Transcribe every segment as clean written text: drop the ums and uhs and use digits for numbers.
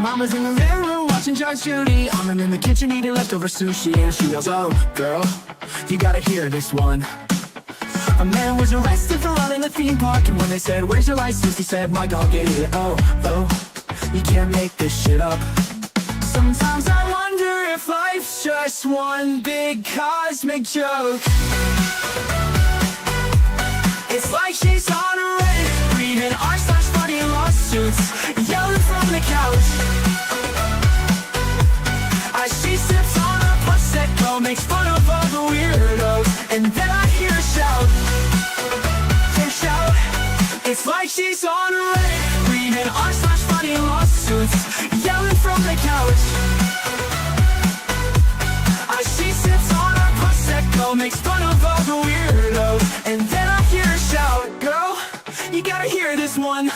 Mama's in the living room watching Judge Judy. I'm in the kitchen eating leftover sushi, and she yells, "Oh, girl, you gotta hear this one." A man was arrested for running the theme park, and when they said, "Where's your license?" he said, "My dog ate it." Oh, you can't make this shit up. Sometimes I wonder if life's just one big cosmic joke. It's like she's on a Reddit, reading r/funny lawsuits, yelling from the couch. As she sips on a Prosecco, makes fun of all the weirdos, and then I hear her shout. It's like she's on a Reddit, reading r/funny lawsuits, yelling from the couch. As she sips on her Prosecco, makes fun of all the weirdos, and then I hear her shout, "Girl, you gotta hear this one."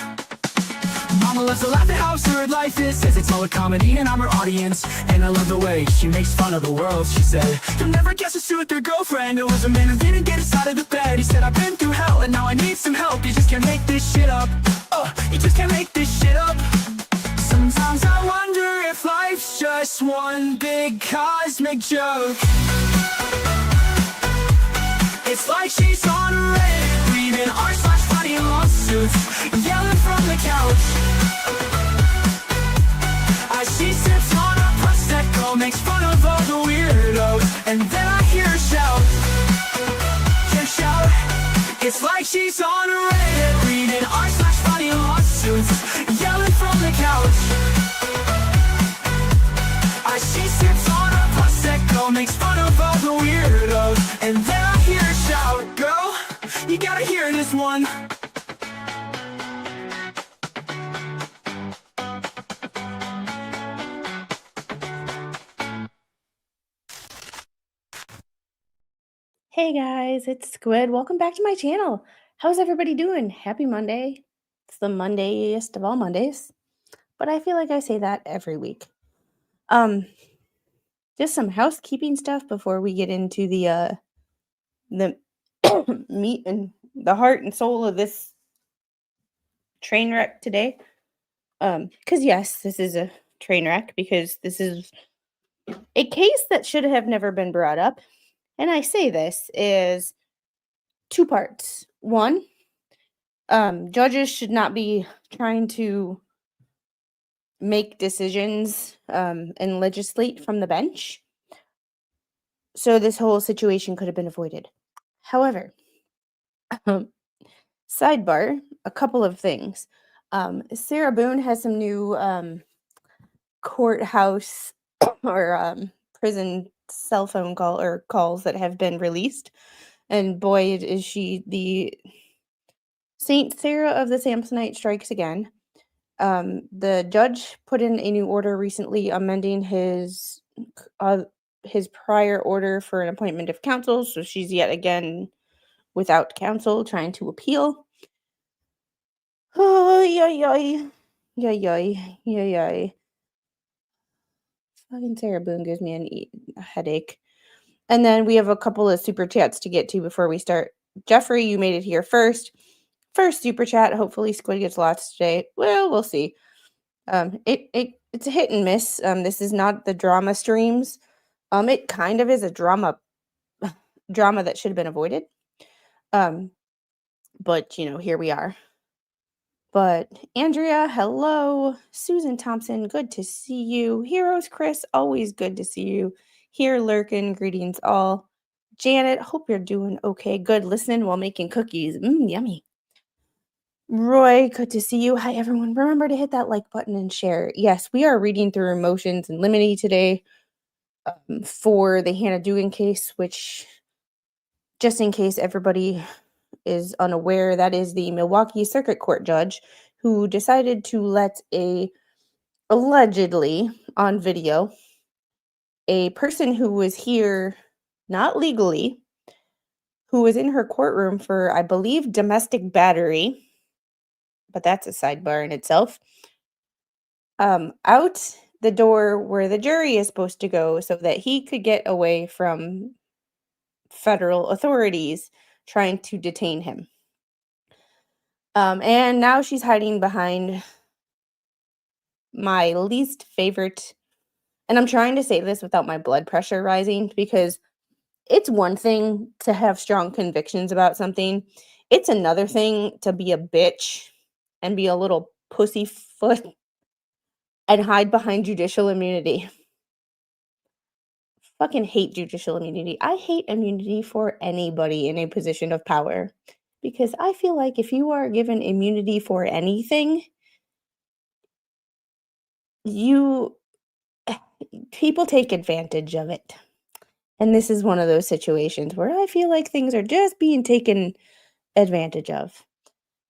Mama loves to laugh at how absurd life is, says it's all a comedy and I'm her audience. And I love the way she makes fun of the world. She said, "You'll never guess who's with their girlfriend. It was a man who didn't get us out of the bed. He said, I've been through hell and now I need some help. You just can't make this shit up. Oh, you just can't make this shit up." Sometimes I wonder if life's just one big cosmic joke. It's like she's on a Reddit, reading r/funny lawsuits, yelling from the couch. As she sips on a Prosecco, makes fun of all the weirdos, and then I hear her shout. It's like she's on a Reddit, reading r/funny lawsuits, yelling from the couch. As she sips on a Prosecco, makes fun of all the weirdos, and then I hear her shout, "Girl, you gotta hear this one." Hey guys, it's Squid. Welcome back to my channel. How's everybody doing? Happy Monday. It's the Mondayest of all Mondays, but I feel like I say that every week. Just some housekeeping stuff before we get into the meat and the heart and soul of this train wreck today. Because yes, this is a train wreck because this is a case that should have never been brought up. And I say this is two parts. One, judges should not be trying to make decisions and legislate from the bench. So this whole situation could have been avoided. However, sidebar, a couple of things. Sarah Boone has some new courthouse or prison cell phone calls that have been released, and boy is she the Saint Sarah of the Samsonite strikes again. The judge put in a new order recently amending his prior order for an appointment of counsel, so she's yet again without counsel trying to appeal. Oh, yay. Fucking Sarah Boone gives me a headache. And then we have a couple of super chats to get to before we start. Jeffrey, you made it here first. First super chat. Hopefully Squid gets lots today. Well, we'll see. It's a hit and miss. This is not the drama streams. It kind of is a drama that should have been avoided. But here we are. But Andrea, hello. Susan Thompson, good to see you. Heroes Chris, always good to see you. Here lurking, greetings all. Janet, hope you're doing okay. Good, listening while making cookies. Yummy. Roy, good to see you. Hi everyone. Remember to hit that like button and share. Yes, we are reading through motions and limine today for the Hannah Dugan case, which, just in case everybody is unaware, that is the Milwaukee Circuit Court judge who decided to let allegedly on video, a person who was here not legally, who was in her courtroom for, I believe, domestic battery, but that's a sidebar in itself, out the door where the jury is supposed to go so that he could get away from federal authorities trying to detain him. And now she's hiding behind my least favorite, and I'm trying to say this without my blood pressure rising, because it's one thing to have strong convictions about something. It's another thing to be a bitch and be a little pussyfoot and hide behind judicial immunity. Fucking hate judicial immunity. I hate immunity for anybody in a position of power, because I feel like if you are given immunity for anything, you people take advantage of it. And this is one of those situations where I feel like things are just being taken advantage of.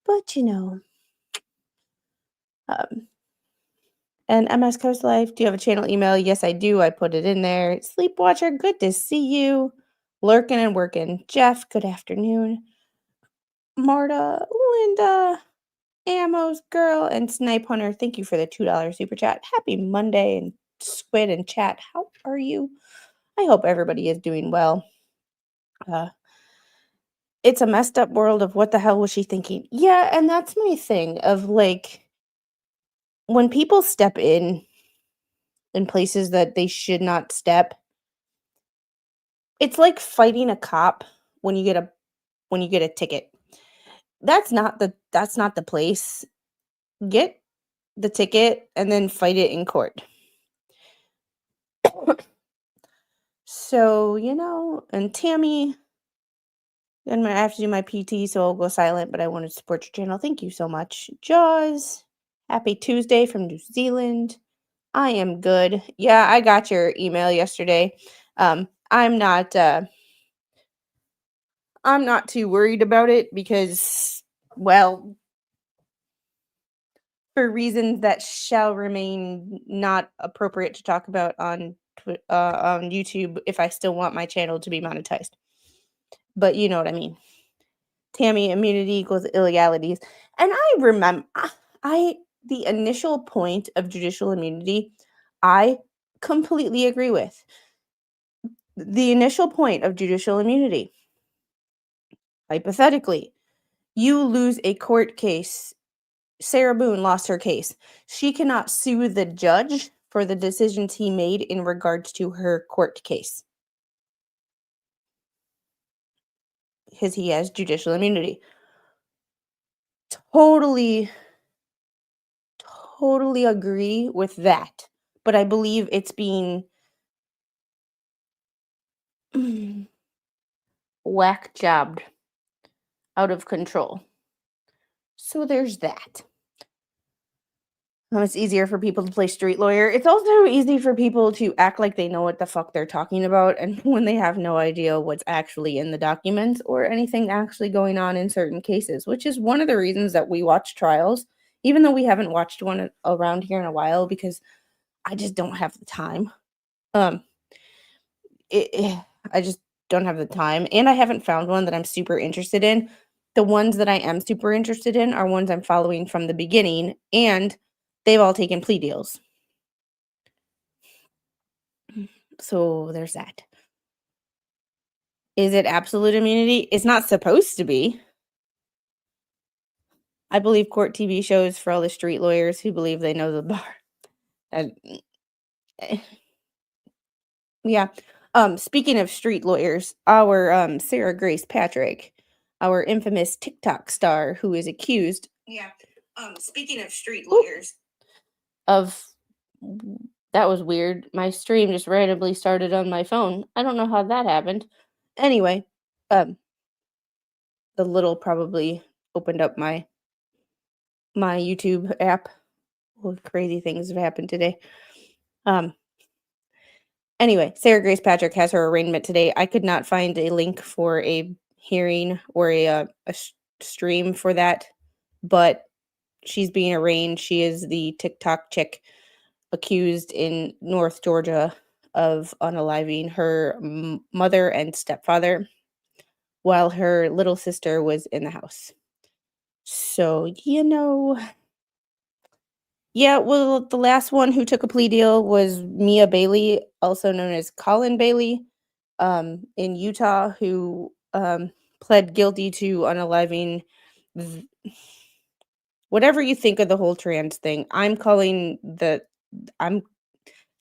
But um, and MS Coast Life, do you have a channel email? Yes, I do. I put it in there. Sleepwatcher, good to see you. Lurking and working. Jeff, good afternoon. Marta, Linda, Ammo's girl, and Snipe Hunter, thank you for the $2 super chat. Happy Monday, and Squid and chat, how are you? I hope everybody is doing well. It's a messed up world of what the hell was she thinking? Yeah, and that's my thing of like, when people step in places that they should not step, it's like fighting a cop when you get a ticket. That's not the place. Get the ticket and then fight it in court. So, and Tammy, then I have to do my PT, so I'll go silent, but I want to support your channel. Thank you so much. Jaws, happy Tuesday from New Zealand. I am good. Yeah, I got your email yesterday. I'm not too worried about it because, well, for reasons that shall remain not appropriate to talk about on YouTube if I still want my channel to be monetized. But you know what I mean. Tammy, immunity equals illegalities. And I remember the initial point of judicial immunity, I completely agree with. The initial point of judicial immunity, hypothetically, you lose a court case. Sarah Boone lost her case. She cannot sue the judge for the decisions he made in regards to her court case, because he has judicial immunity. Totally agree with that. But I believe it's being whack jobbed out of control. So there's that. It's easier for people to play street lawyer. It's also easy for people to act like they know what the fuck they're talking about, and when they have no idea what's actually in the documents or anything actually going on in certain cases, which is one of the reasons that we watch trials, even though we haven't watched one around here in a while, because I just don't have the time. I just don't have the time, and I haven't found one that I'm super interested in. The ones that I am super interested in are ones I'm following from the beginning, and they've all taken plea deals. So there's that. Is it absolute immunity? It's not supposed to be. I believe court TV shows for all the street lawyers who believe they know the bar. Yeah. Speaking of street lawyers, our Sarah Grace Patrick, our infamous TikTok star who is accused. Yeah. Speaking of street lawyers. That was weird. My stream just randomly started on my phone. I don't know how that happened. Anyway, the little probably opened up my YouTube app. Well, crazy things have happened today. Anyway, Sarah Grace Patrick has her arraignment today. I could not find a link for a hearing or a stream for that, but she's being arraigned. She is the TikTok chick accused in North Georgia of unaliving her mother and stepfather while her little sister was in the house. So, yeah, well, the last one who took a plea deal was Mia Bailey, also known as Colin Bailey, in Utah, who pled guilty to unaliving whatever you think of the whole trans thing, I'm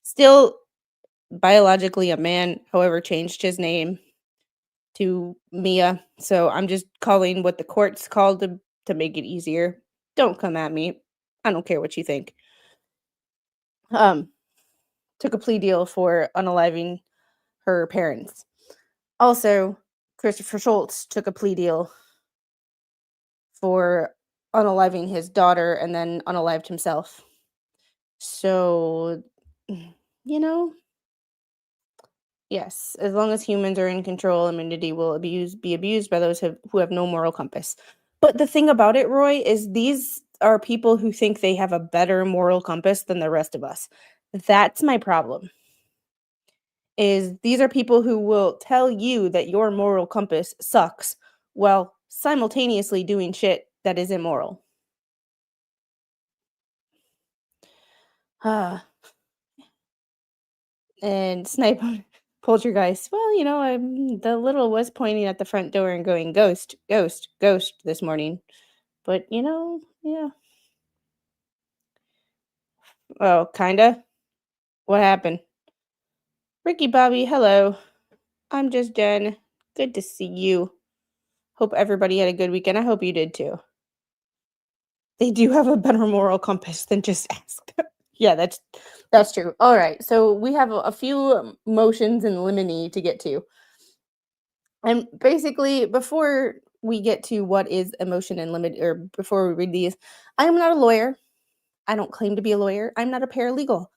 still biologically a man, however, changed his name to Mia. So I'm just calling what the courts called to make it easier. Don't come at me. I don't care what you think. Um, took a plea deal for unaliving her parents. Also, Christopher Schultz took a plea deal for unaliving his daughter and then unalived himself. So, you know, yes, as long as humans are in control, immunity will be abused by those who have no moral compass. But the thing about it, Roy, is these are people who think they have a better moral compass than the rest of us. That's my problem. Is these are people who will tell you that your moral compass sucks while simultaneously doing shit that is immoral. And snipe poltergeist. Well, the little was pointing at the front door and going ghost, ghost, ghost this morning. But yeah. Oh, kinda. What happened? Ricky Bobby, hello. I'm just Jen. Good to see you. Hope everybody had a good weekend. I hope you did too. They do have a better moral compass than just ask. Yeah, that's true. All right, so we have a few motions in limine to get to. And basically, before we get to what is a motion in limine, or before we read these, I am not a lawyer. I don't claim to be a lawyer. I'm not a paralegal.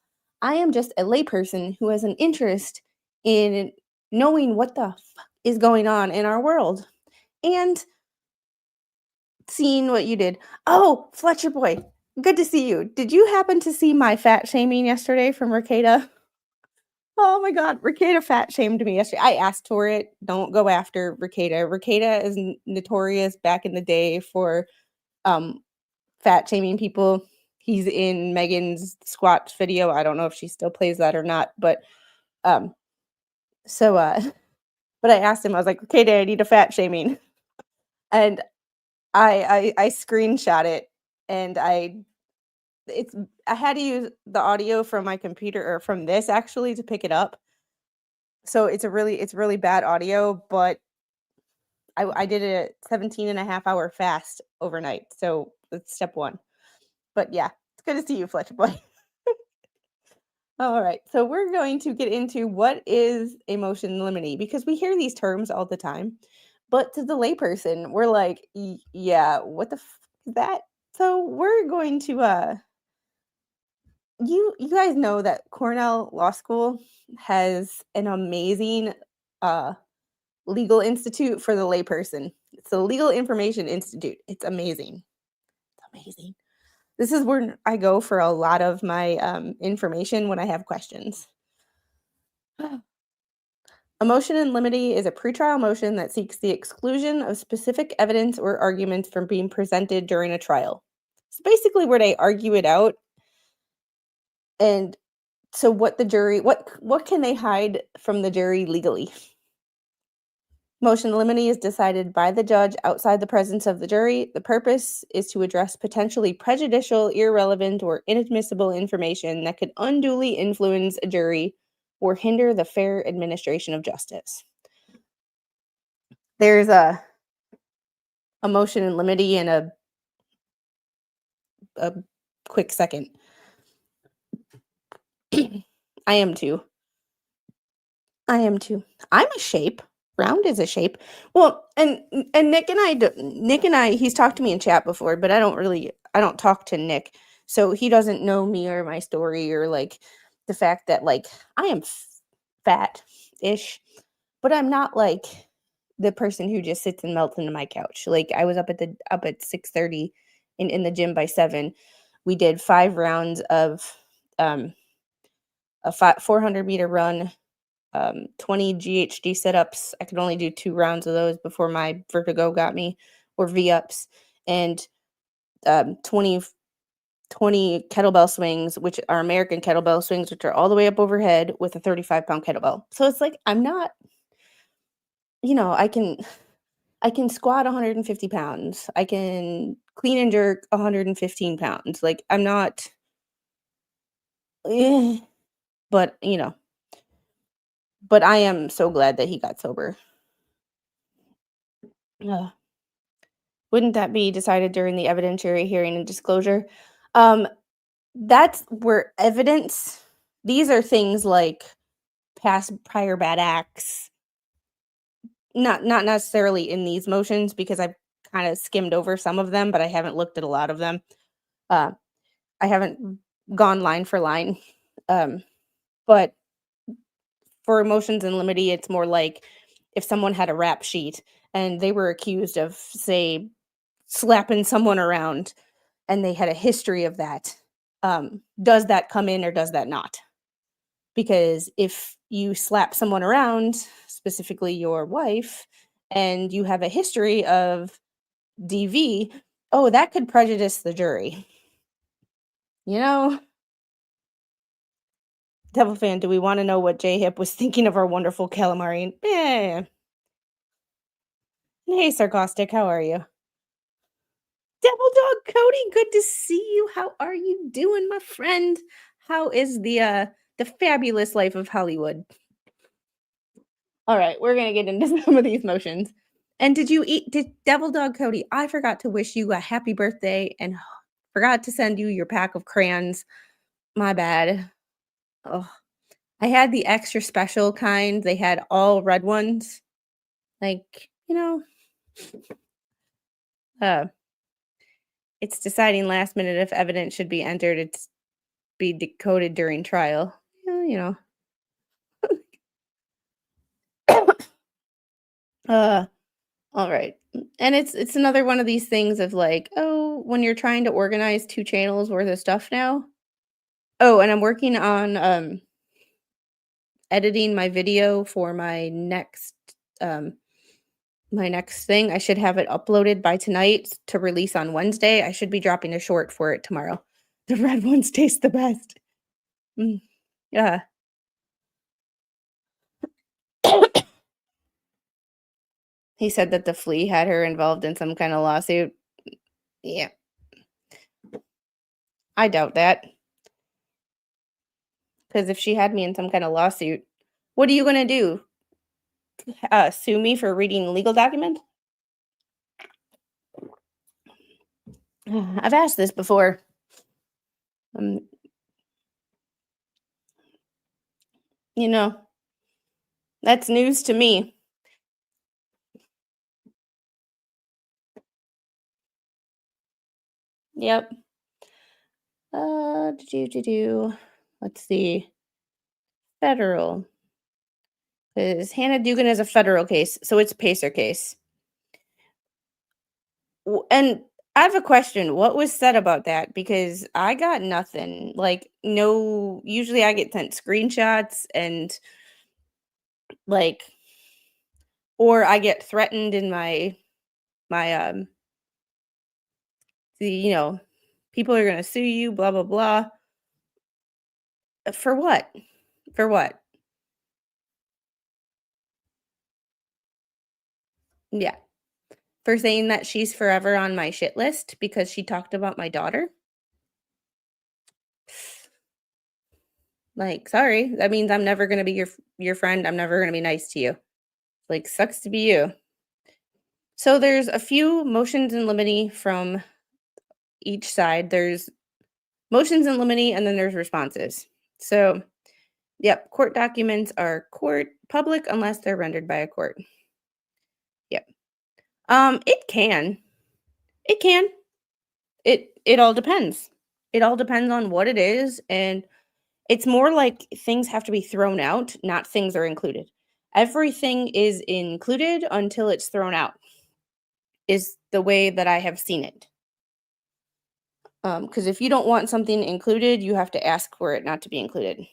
I am just a layperson who has an interest in knowing what the fuck is going on in our world and seeing what you did. Oh, Fletcher boy, good to see you. Did you happen to see my fat shaming yesterday from Ricada? Oh my God, Ricada fat shamed me yesterday. I asked for it. Don't go after Ricada. Ricada is notorious back in the day for um fat shaming people. He's in Megan's squat video. I don't know if she still plays that or not, but um so but I asked him, I was like, Ricada, I need a fat shaming. And I screenshot it, and I had to use the audio from my computer, or from this actually, to pick it up. So it's really bad audio, but I did a 17 and a half hour fast overnight. So that's step one. But yeah, it's good to see you, Fletcher boy. All right. So we're going to get into what is a motion limine, because we hear these terms all the time. But to the layperson, we're like, yeah, what the is that? So we're going to you guys know that Cornell Law School has an amazing legal institute for the layperson. It's the Legal Information Institute. It's amazing. It's amazing. This is where I go for a lot of my information when I have questions. A motion in limine is a pretrial motion that seeks the exclusion of specific evidence or arguments from being presented during a trial. It's basically where they argue it out. And so what can they hide from the jury legally? Motion in limine is decided by the judge outside the presence of the jury. The purpose is to address potentially prejudicial, irrelevant, or inadmissible information that could unduly influence a jury or hinder the fair administration of justice. There's a motion in limine in a quick second. I am too. I'm a shape. Round is a shape. Well, and Nick and I, he's talked to me in chat before, but I don't talk to Nick, so he doesn't know me or my story, or like the fact that like I am fat-ish, but I'm not like the person who just sits and melts into my couch. Like I was up at 6:30 in the gym by 7. We did 5 rounds of a 400-meter run, 20 GHD sit-ups. I could only do 2 rounds of those before my vertigo got me, or V-ups, and 20 kettlebell swings, which are American kettlebell swings, which are all the way up overhead with a 35-pound kettlebell. So it's like I'm not, I can I can squat 150 pounds. I can clean and jerk 115 pounds. Like, I'm not, eh, but, but I am so glad that he got sober. Ugh. Wouldn't that be decided during the evidentiary hearing and disclosure? Um, that's where evidence, these are things like past prior bad acts, not necessarily in these motions because I've kind of skimmed over some of them, but I haven't looked at a lot of them. Uh, I haven't gone line for line. But for motions in limine, it's more like if someone had a rap sheet and they were accused of, say, slapping someone around and they had a history of that, does that come in or does that not? Because if you slap someone around, specifically your wife, and you have a history of DV, oh, that could prejudice the jury. You know, Devil fan, do we want to know what J Hip was thinking of our wonderful calamari? Eh. Hey, Sarcastic, how are you? Devil Dog Cody, good to see you. How are you doing, my friend? How is the fabulous life of Hollywood? All right, we're gonna get into some of these motions. And did Devil Dog Cody, I forgot to wish you a happy birthday and forgot to send you your pack of crayons. My bad. Oh, I had the extra special kind. They had all red ones. Like, uh, it's deciding last minute if evidence should be entered. It's be decoded during trial. Uh, all right. And it's another one of these things of like, oh, when you're trying to organize 2 channels worth of stuff now. Oh, and I'm working on editing my video for um my next thing. I should have it uploaded by tonight to release on Wednesday. I should be dropping a short for it tomorrow. The red ones taste the best. Yeah. He said that the flea had her involved in some kind of lawsuit. Yeah. I doubt that. Because if she had me in some kind of lawsuit, what are you gonna do? Sue me for reading a legal document? I've asked this before. Um, you know, that's news to me. Yep. Let's see. Federal. Because Hannah Dugan is a federal case, so it's a Pacer case. And I have a question. What was said about that? Because I got nothing. Like, no, usually I get sent screenshots and like, or I get threatened in my people are gonna sue you, blah blah blah. For what? For what? Yeah. For saying that she's forever on my shit list because she talked about my daughter? Like, sorry, that means I'm never gonna be your friend. I'm never gonna be nice to you. Like, sucks to be you. So there's a few motions in limine from each side. There's motions in limine and then there's responses. So, yep, court documents are court public unless they're rendered by a court. Yep. It can. It can. It all depends. It all depends on what it is, and it's more like things have to be thrown out, not things are included. Everything is included until it's thrown out, is the way that I have seen it. Because if you don't want something included, you have to ask for it not to be included.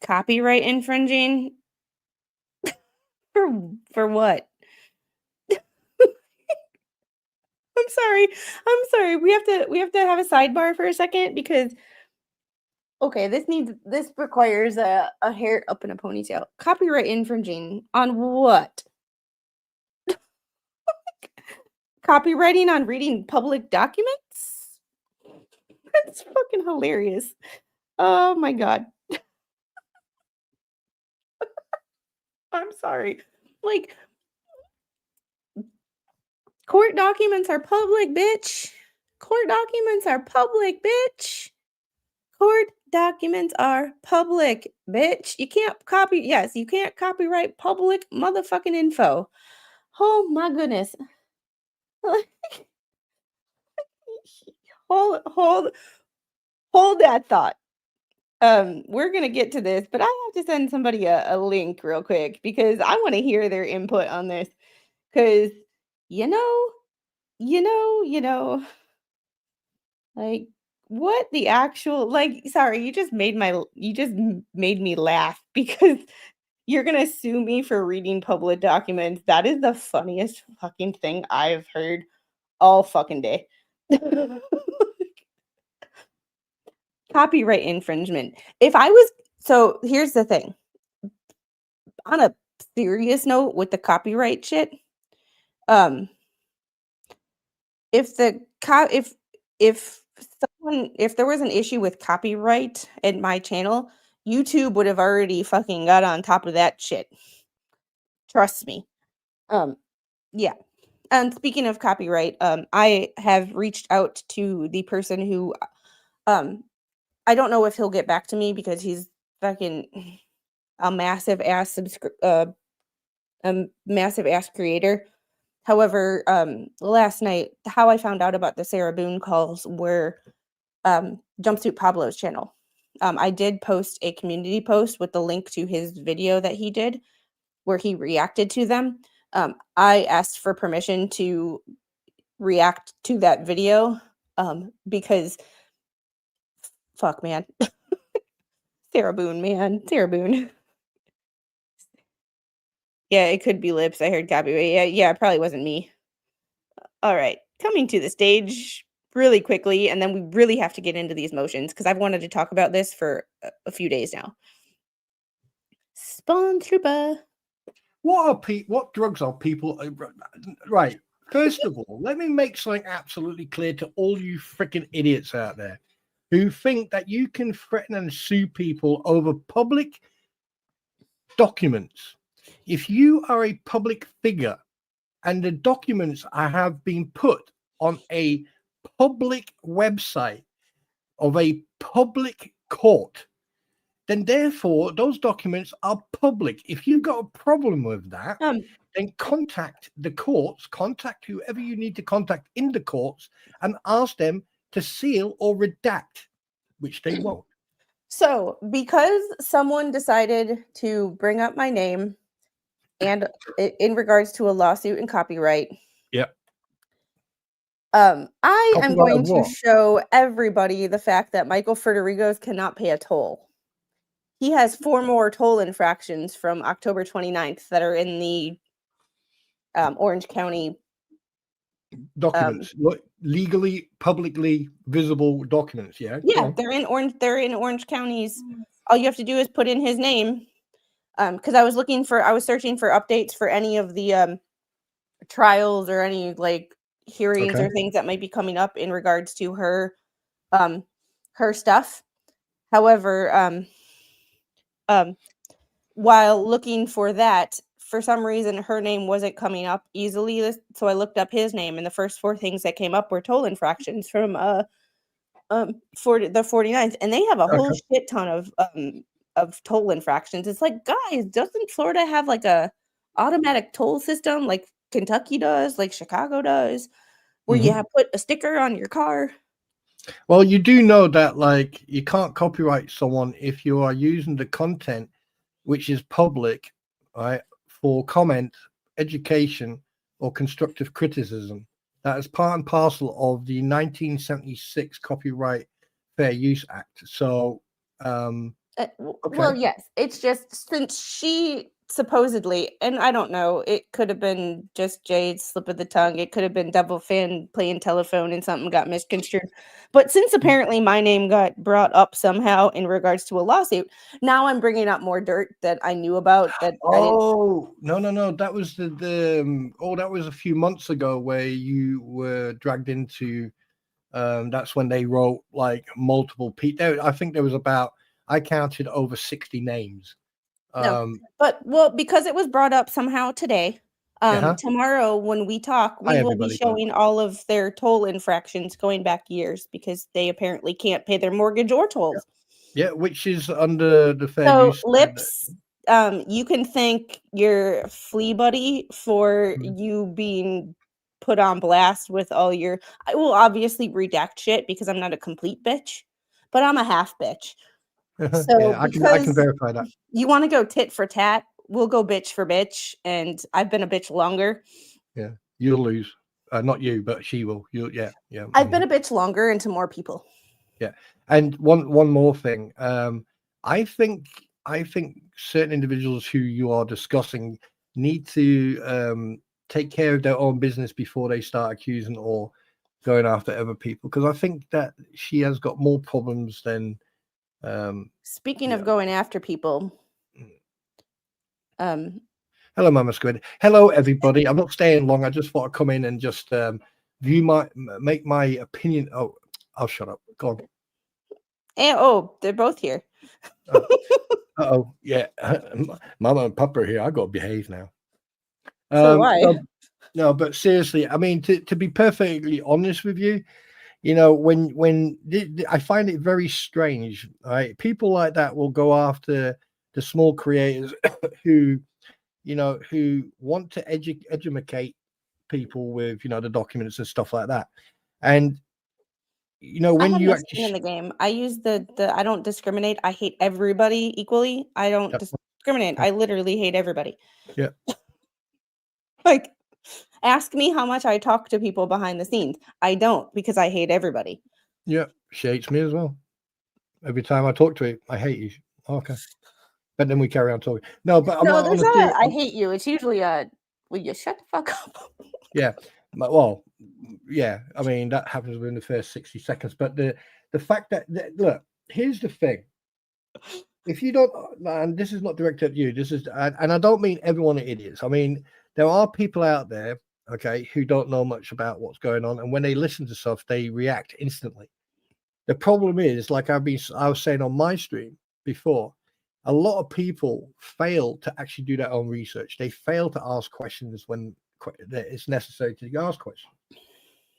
Copyright infringing? For what? I'm sorry. I'm sorry. We have to have a sidebar for a second because okay, this requires a hair up in a ponytail. Copyright infringing on what? Copywriting on reading public documents? That's fucking hilarious. Oh my God. I'm sorry. Like, court documents are public, bitch. Court documents are public, bitch. Court documents are public, bitch. You can't you can't copyright public motherfucking info. Oh my goodness. hold that thought. We're gonna get to this, but I have to send somebody a link real quick because I want to hear their input on this. Because you know, like what the actual sorry, you just made me laugh because you're gonna sue me for reading public documents. That is the funniest fucking thing I've heard all fucking day. Copyright infringement. So here's the thing. On a serious note with the copyright shit, if there was an issue with copyright in my channel, YouTube would have already fucking got on top of that shit. Trust me. Yeah. And speaking of copyright, I have reached out to the person who I don't know if he'll get back to me because he's fucking a massive ass creator. However, last night, how I found out about the Sarah Boone calls were Jumpsuit Pablo's channel. I did post a community post with the link to his video that he did where he reacted to them. I asked for permission to react to that video because fuck, man. Sarah Boone, man. Sarah Boone. Yeah, it could be lips. I heard copyright. Yeah, it probably wasn't me. All right. Coming to the stage really quickly, and then we really have to get into these motions because I've wanted to talk about this for a few days now. Spawn Trooper. What drugs are people? Right. First of all, let me make something absolutely clear to all you freaking idiots out there who think that you can threaten and sue people over public documents. If you are a public figure and the documents have been put on a public website of a public court, then therefore those documents are public. If you've got a problem with that, then contact the courts, contact whoever you need to contact in the courts and ask them to seal or redact, which they won't. So because someone decided to bring up my name and in regards to a lawsuit and copyright, yep. I am going to show everybody the fact that Michael Federigo's cannot pay a toll. He has 4 more toll infractions from October 29th that are in the Orange County documents, legally, publicly visible documents. Yeah, they're in Orange counties. All you have to do is put in his name. Because I was searching for updates for any of the trials or any hearings or things that might be coming up in regards to her stuff. However, while looking for that, for some reason her name wasn't coming up easily, so I looked up his name, and the first 4 things that came up were toll infractions from for the 49th, and they have a whole shit ton of toll infractions. It's like, guys, doesn't Florida have a automatic toll system like Kentucky does, like Chicago does, where you have put a sticker on your car? Well, you do know that you can't copyright someone if you are using the content which is public, right, for comment, education, or constructive criticism. That is part and parcel of the 1976 Copyright Fair Use Act. So, well, yes, it's just since she supposedly, and I don't know, it could have been just Jade's slip of the tongue. It could have been Devil Fan playing telephone and something got misconstrued. But since apparently my name got brought up somehow in regards to a lawsuit, now I'm bringing up more dirt that I knew about that I didn't. Oh, no. That was that was a few months ago where you were dragged into, that's when they wrote like multiple people. I think there was I counted over 60 names. No, but because it was brought up somehow today, Uh-huh. tomorrow when we talk, Hi, we will be everybody. showing all of their toll infractions going back years because they apparently can't pay their mortgage or tolls. Yeah, which is under the fair So use. Lips, you can thank your flea buddy for you being put on blast with all your. I will obviously redact shit because I'm not a complete bitch, but I'm a half bitch. So Yeah, I can verify that. You want to go tit for tat, we'll go bitch for bitch, and I've been a bitch longer. Yeah, you'll lose. Not you, but she will. Yeah. I've been a bitch longer and to more people. Yeah, and one more thing. I think certain individuals who you are discussing need to take care of their own business before they start accusing or going after other people, because I think that she has got more problems than. Speaking of going after people, hello, Mama Squid. Hello, everybody. I'm not staying long. I just thought I'd come in and just make my opinion. Oh, I'll shut up. Go on. And they're both here. Oh, yeah. Mama and Papa are here. I got to behave now. So why? No, but seriously, I mean, to be perfectly honest with you, you know, when I find it very strange, right? People like that will go after the small creators who, you know, who want to educate people with, you know, the documents and stuff like that. And, you know, when you actually in the game, I use the I don't discriminate. I hate everybody equally. I don't discriminate. I literally hate everybody. Yeah. Like, ask me how much I talk to people behind the scenes. I don't, because I hate everybody. Yeah, she hates me as well. Every time I talk to her, I hate you. Okay. But then we carry on talking. No, but there's not I hate you. It's usually will you shut the fuck up? Yeah. Well, yeah. I mean, that happens within the first 60 seconds. But the fact that look, here's the thing. If you don't, and this is not directed at you, this is, and I don't mean everyone are idiots. I mean, there are people out there, okay, who don't know much about what's going on, and when they listen to stuff, they react instantly. The problem is, like I was saying on my stream before, a lot of people fail to actually do their own research. They fail to ask questions when it's necessary to ask questions.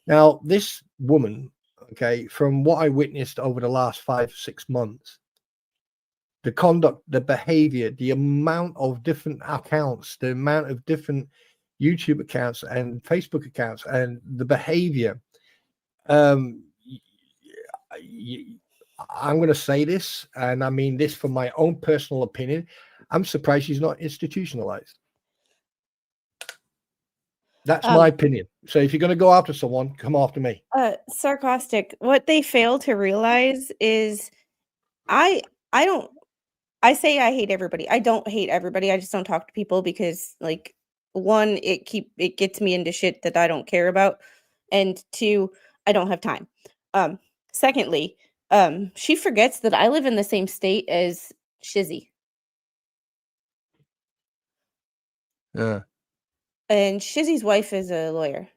Now, this woman, okay, from what I witnessed over the last 5-6 months, the conduct, the behavior, the amount of different accounts, the amount of different YouTube accounts and Facebook accounts, and the behavior. I'm going to say this, and I mean this from my own personal opinion. I'm surprised she's not institutionalized. That's my opinion. So if you're going to go after someone, come after me. Sarcastic. What they fail to realize is I say I hate everybody. I don't hate everybody. I just don't talk to people because, like, one, it gets me into shit that I don't care about, and two, I don't have time. Secondly, she forgets that I live in the same state as Shizzy. Yeah. And Shizzy's wife is a lawyer.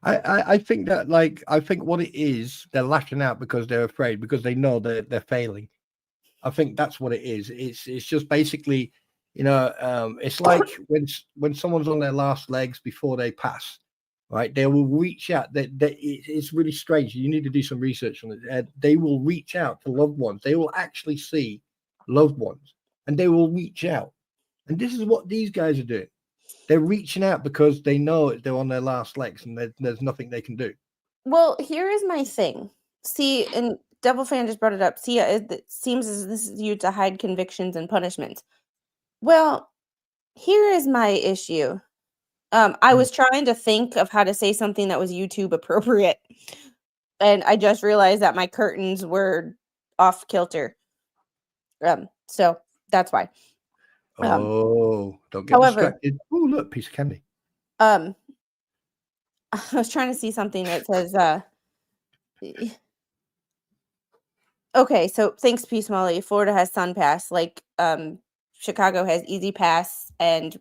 I think that, like, I think what it is, they're lashing out because they're afraid, because they know they're failing. I think that's what it is. It's just basically, you know, it's like when someone's on their last legs before they pass, right? They will reach out. It's really strange. You need to do some research on it. They will reach out to loved ones. They will actually see loved ones, and they will reach out. And this is what these guys are doing. They're reaching out because they know they're on their last legs, and there's nothing they can do. Well, here is my thing. See, and Devil Fan just brought it up. See, it seems as this is used to hide convictions and punishments. Well, here is my issue. I was trying to think of how to say something that was YouTube appropriate, and I just realized that my curtains were off kilter. So that's why. Oh, don't get However, distracted. Oh, look, piece of candy. I was trying to see something that says, okay, so thanks, Peace Molly. Florida has Sun Pass, like Chicago has Easy Pass, and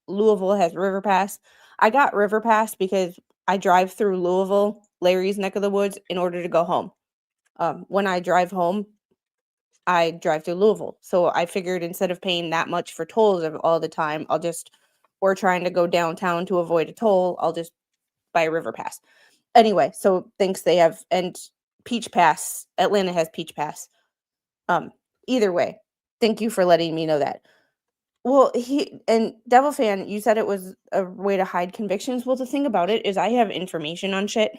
Louisville has River Pass. I got River Pass because I drive through Louisville, Larry's neck of the woods, in order to go home. When I drive home, I drive through Louisville. So I figured instead of paying that much for tolls all the time, or trying to go downtown to avoid a toll, I'll just buy a River Pass. Anyway, so thanks, they have, and Peach Pass, Atlanta has Peach Pass. Either way, thank you for letting me know that. Well, Devil Fan, you said it was a way to hide convictions. Well, the thing about it is I have information on shit,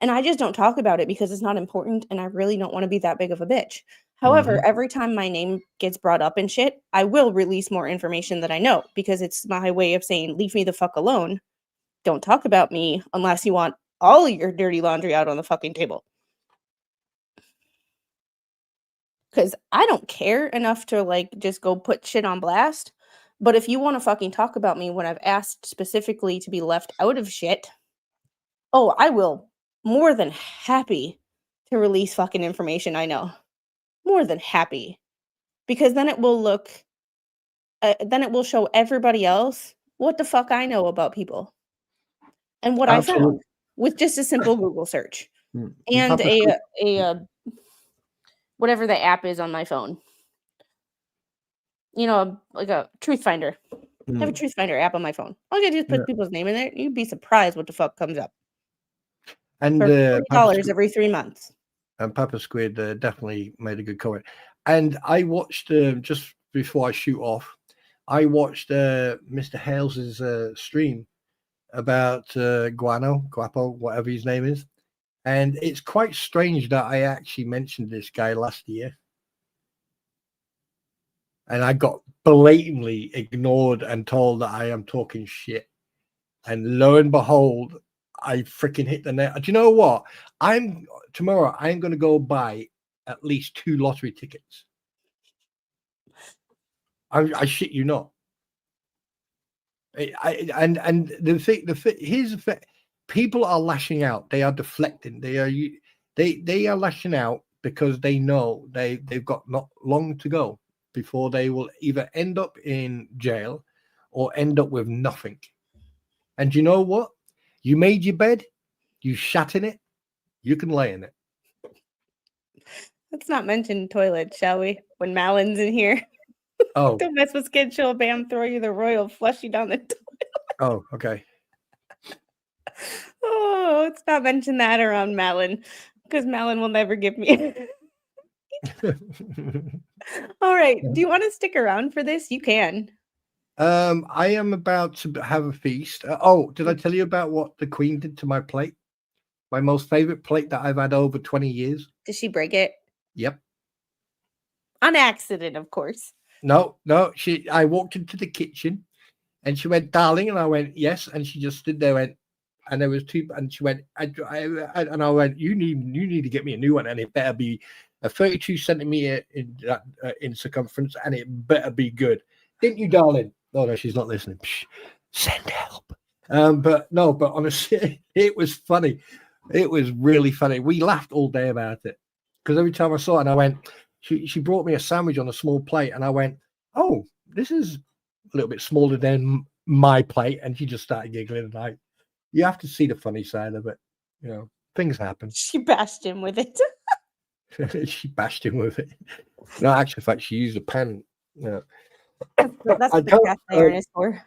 and I just don't talk about it because it's not important, and I really don't want to be that big of a bitch. However, every time my name gets brought up in shit, I will release more information that I know because it's my way of saying, leave me the fuck alone. Don't talk about me unless you want all of your dirty laundry out on the fucking table. Because I don't care enough to, like, just go put shit on blast. But if you want to fucking talk about me when I've asked specifically to be left out of shit, oh, I will more than happy to release fucking information I know. More than happy. Because then it will show everybody else what the fuck I know about people. And what I found with just a simple Google search. And whatever the app is on my phone. You know, like a Truth Finder. I have a Truth Finder app on my phone. All you gotta do is put people's name in there. You'd be surprised what the fuck comes up. And for $40 every 3 months. And Papa Squid definitely made a good comment. And I watched, just before I shoot off, I watched Mr. Hales's stream about Guapo, whatever his name is. And it's quite strange that I actually mentioned this guy last year. And I got blatantly ignored and told that I am talking shit. And lo and behold, I freaking hit the net. Do you know what? Tomorrow I'm going to go buy at least 2 lottery tickets. I shit you not. And the thing, here's the thing. People are lashing out. They are deflecting. They are lashing out because they know they've got not long to go before they will either end up in jail or end up with nothing. And you know what? You made your bed, you shat in it, you can lay in it. Let's not mention toilet, shall we? When Malin's in here. Oh. Don't mess with Skid, she'll bam, throw you the royal, flush you down the toilet. Oh, okay. Oh, let's not mention that around Malin, because Malin will never give me. All right. Do you want to stick around for this? You can. I am about to have a feast. Did I tell you about what the Queen did to my plate? My most favorite plate that I've had over 20 years. Did she break it? Yep. On accident, of course. No. I walked into the kitchen and she went, darling, and I went, yes. And she just stood there and there was 2, and she went, and I went, you need to get me a new one, and it better be a 32 centimeter in circumference, and it better be good. Didn't you, darling? Oh no, she's not listening. Psh, send help. But honestly, it was funny. It was really funny. We laughed all day about it because every time I saw it, and I went, she brought me a sandwich on a small plate, and I went, oh, this is a little bit smaller than my plate, and she just started giggling. And you have to see the funny side of it. You know, things happen. She bashed him with it. She bashed him with it. No, actually, in fact, she used a pen. Yeah. That's what the cast iron is for.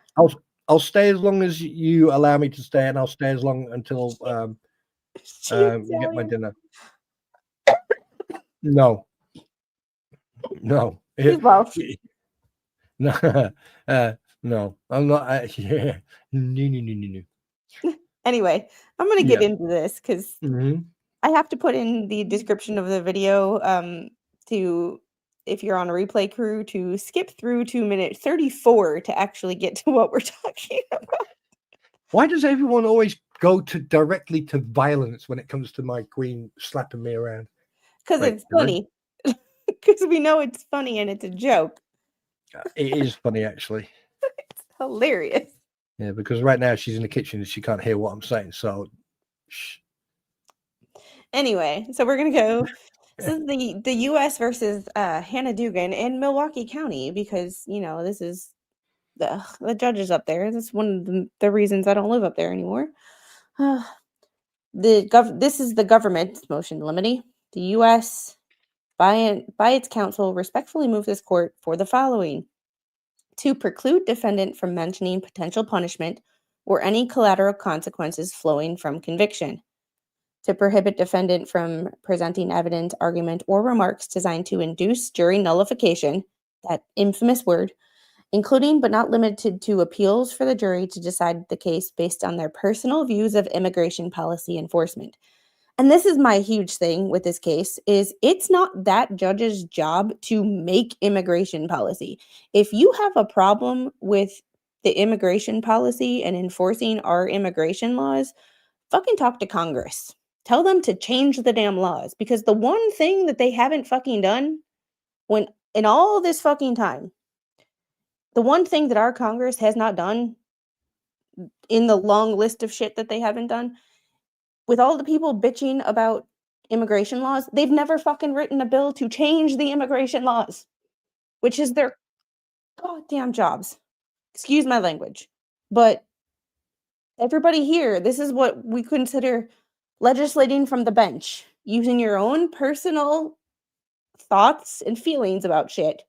I'll stay as long as you allow me to stay, and I'll stay as long until you get my dinner. No. Well. No, I'm not. No. Anyway, I'm going to get into this because I have to put in the description of the video to, if you're on a replay crew, to skip through to minute 34 to actually get to what we're talking about. Why does everyone always go directly to violence when it comes to my Queen slapping me around? Because it's funny. Because we know it's funny and it's a joke. It is funny, actually. It's hilarious. Yeah, because right now she's in the kitchen and she can't hear what I'm saying. So, shh. Anyway, so we're gonna go. This is the U.S. versus Hannah Dugan in Milwaukee County because this is the judges up there. That's one of the reasons I don't live up there anymore. This is the government motion limine. The U.S. by its counsel respectfully move this court for the following: to preclude defendant from mentioning potential punishment or any collateral consequences flowing from conviction, to prohibit defendant from presenting evidence, argument, or remarks designed to induce jury nullification, that infamous word, including but not limited to appeals for the jury to decide the case based on their personal views of immigration policy enforcement. And this is my huge thing with this case is it's not that judge's job to make immigration policy. If you have a problem with the immigration policy and enforcing our immigration laws, fucking talk to Congress. Tell them to change the damn laws, because the one thing that they haven't fucking done when in all this fucking time, the one thing that our Congress has not done in the long list of shit that they haven't done, with all the people bitching about immigration laws, they've never fucking written a bill to change the immigration laws, which is their goddamn jobs. Excuse my language. But everybody here, this is what we consider legislating from the bench, using your own personal thoughts and feelings about shit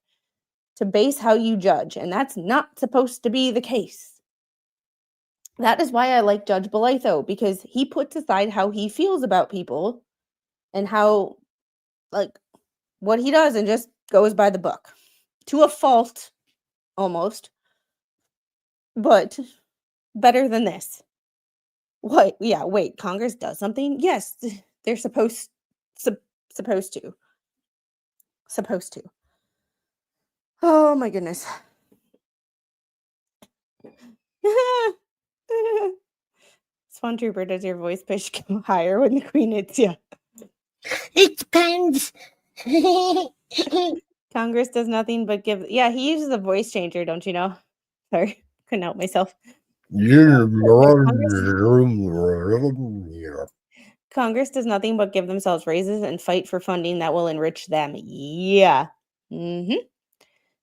to base how you judge. And that's not supposed to be the case. That is why I like Judge Belaytho, because he puts aside how he feels about people and how, what he does and just goes by the book. To a fault, almost. But better than this. What? Yeah, wait, Congress does something? Yes, they're supposed to. Supposed to. Oh my goodness. Swan Trooper, does your voice pitch go higher when the queen hits you? It depends. Congress does nothing but give. Yeah, he uses a voice changer, don't you know? Sorry, couldn't help myself. Congress does nothing but give themselves raises and fight for funding that will enrich them. Yeah.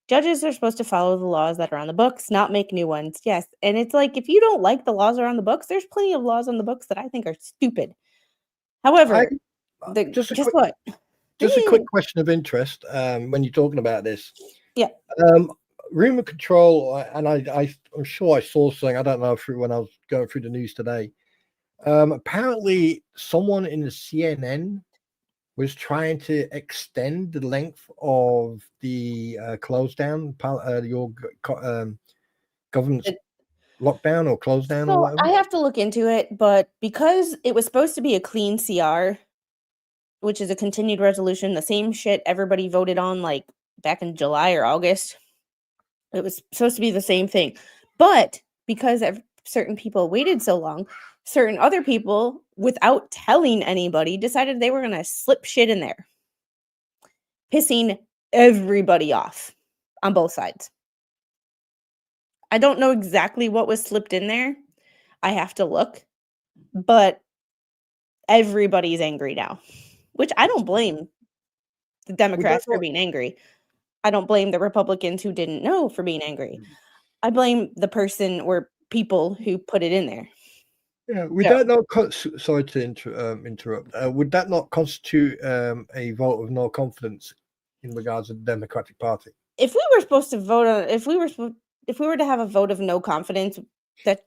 Judges are supposed to follow the laws that are on the books, not make new ones. Yes. And it's like, if you don't like the laws that are on the books, there's plenty of laws on the books that I think are stupid. However, just guess what? Just a quick question of interest when you're talking about this. Yeah. Rumor control, and I'm sure I saw something, I don't know, when I was going through the news today. Apparently, someone in the CNN was trying to extend the length of the close down, your government's lockdown or close down or whatever. I have to look into it, but because it was supposed to be a clean CR, which is a continued resolution, the same shit everybody voted on like back in July or August. It was supposed to be the same thing. But because certain people waited so long, certain other people, without telling anybody, decided they were going to slip shit in there, pissing everybody off on both sides. I don't know exactly what was slipped in there. I have to look. But everybody's angry now, which I don't blame the Democrats for being angry. I don't blame the Republicans who didn't know for being angry. I blame the person or people who put it in there. Yeah, would that not? Sorry to interrupt. Would that not constitute a vote of no confidence in regards to the Democratic Party? If we were supposed to vote on, if we were to have a vote of no confidence, that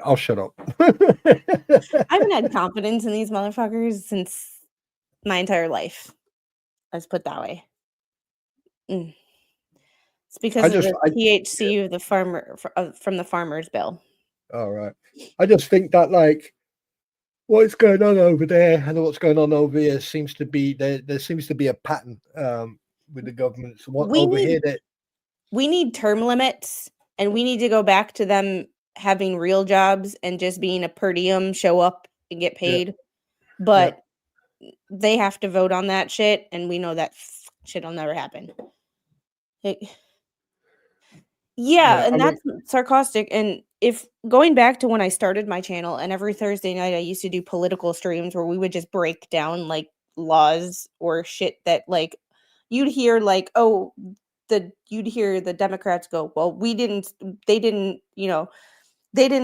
I'll shut up. I haven't had confidence in these motherfuckers since my entire life. Let's put it that way. It's because of the THC of the farmer from the farmer's bill. All right. I just think that what's going on over there and what's going on over here seems to be there seems to be a pattern with the government. So we need term limits, and we need to go back to them having real jobs and just being a per diem, show up and get paid. Yeah. But they have to vote on that shit, and we know that shit'll never happen. Yeah, And that's sarcastic. And if going back to when I started my channel, and every Thursday night I used to do political streams where we would just break down like laws or shit that like you'd hear like, oh, you'd hear the Democrats go, well, they didn't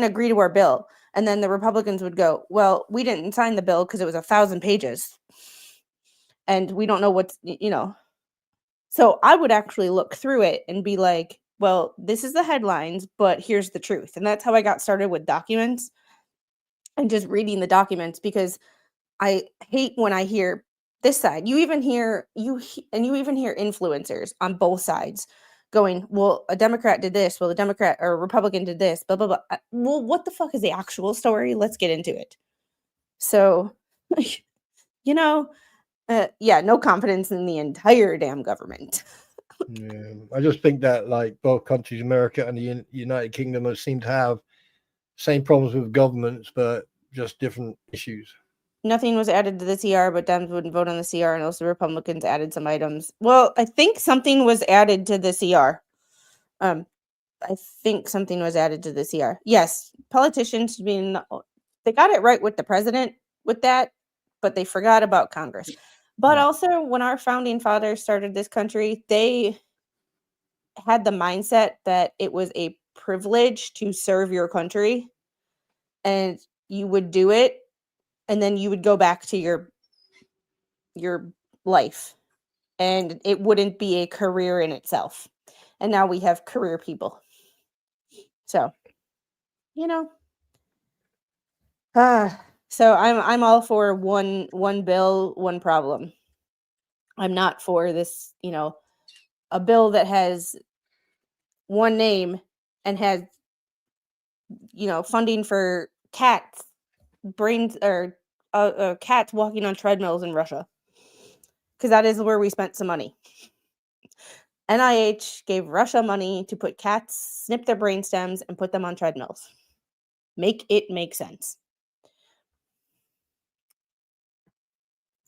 agree to our bill. And then the Republicans would go, well, we didn't sign the bill because it was 1,000 pages. And we don't know what's. So I would actually look through it and be like, well, this is the headlines, but here's the truth. And that's how I got started with documents and just reading the documents, because I hate when I hear this side. You even hear influencers on both sides going, well, a Democrat did this, well, a Democrat or a Republican did this, blah, blah, blah. Well, what the fuck is the actual story? Let's get into it. So, no confidence in the entire damn government. Yeah, I just think that like both countries, America and the United Kingdom, seem to have same problems with governments, but just different issues. Nothing was added to the CR, but Dems wouldn't vote on the CR, and also Republicans added some items. Well, I think something was added to the CR. I think something was added to the CR. Yes, politicians they got it right with the president with that, but they forgot about Congress. But also, when our founding fathers started this country, they had the mindset that it was a privilege to serve your country, and you would do it, and then you would go back to your life, and it wouldn't be a career in itself. And now we have career people. So, so I'm all for one bill, one problem. I'm not for this, a bill that has one name and has, funding for cats, cats walking on treadmills in Russia. Because that is where we spent some money. NIH gave Russia money to put cats, snip their brain stems, and put them on treadmills. Make it make sense.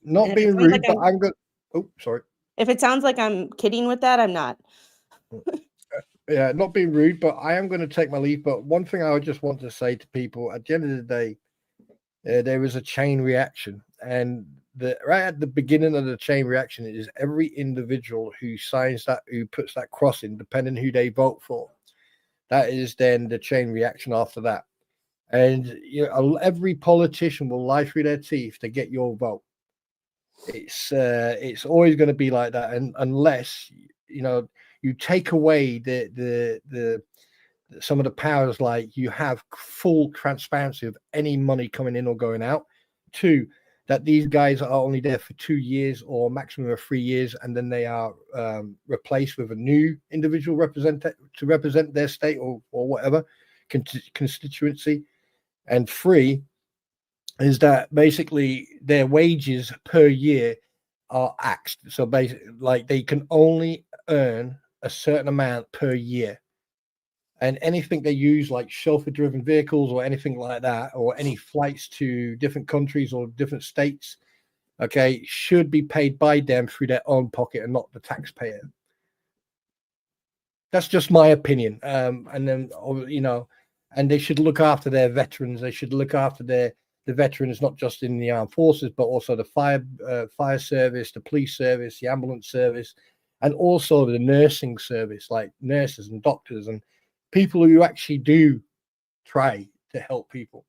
Not being rude, but I'm good. Oh, sorry. If it sounds like I'm kidding with that, I'm not. Yeah, not being rude, but I am going to take my leave. But one thing I just want to say to people, at the end of the day, there is a chain reaction. And right at the beginning of the chain reaction is every individual who signs that, who puts that cross in, depending who they vote for. That is then the chain reaction after that. And every politician will lie through their teeth to get your vote. It's always going to be like that, and unless you take away the some of the powers, like you have full transparency of any money coming in or going out. Two, that these guys are only there for 2 years or maximum of 3 years, and then they are replaced with a new individual to represent their state or whatever constituency. And three is that basically their wages per year are axed. So basically, like, they can only earn a certain amount per year. And anything they use, like chauffeur-driven vehicles or anything like that, or any flights to different countries or different states, okay, should be paid by them through their own pocket and not the taxpayer. That's just my opinion. And then, and they should look after their veterans. They should look after the veterans, not just in the armed forces, but also the fire service, the police service, the ambulance service, and also the nursing service, like nurses and doctors and people who actually do try to help people.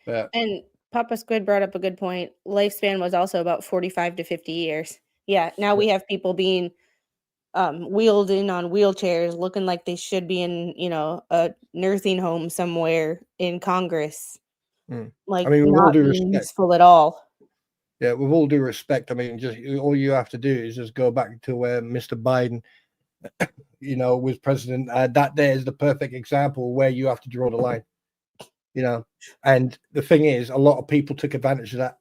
And Papa Squid brought up a good point. Lifespan was also about 45 to 50 years. Yeah, now we have people being wheeled in on wheelchairs, looking like they should be in, a nursing home somewhere in Congress. Like, not useful at all. Yeah, with all due respect, I mean, just all you have to do is just go back to where Mr. Biden, was president. That there is the perfect example where you have to draw the line. And the thing is, a lot of people took advantage of that.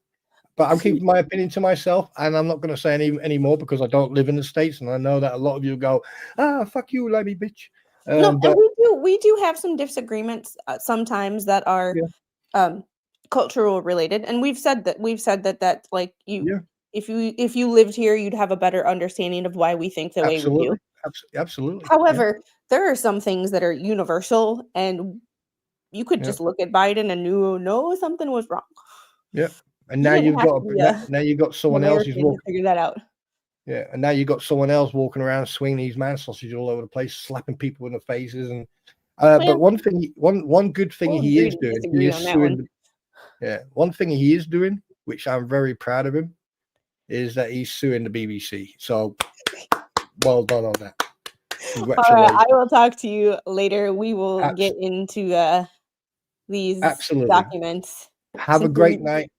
But I'm keeping my opinion to myself, and I'm not going to say any more because I don't live in the States, and I know that a lot of you go, fuck you, Limine bitch. No, but we do have some disagreements sometimes that are cultural related, and we've said that like if you lived here, you'd have a better understanding of why we think the way we do. Absolutely. However, there are some things that are universal, and you could just look at Biden and know something was wrong. Yeah. And You now didn't you've have got to be an now you've got someone else who's American to walking. figure that out. Yeah, and now you've got someone else walking around swinging these man sausages all over the place, slapping people in the faces, and but one good thing We'll he agree is to doing, he disagree is on that suing. one. One thing he is doing, which I'm very proud of him, is that he's suing the BBC. So well done on that. All right, Congratulations. I will talk to you later. We will get into these Absolutely. documents. Have a great night.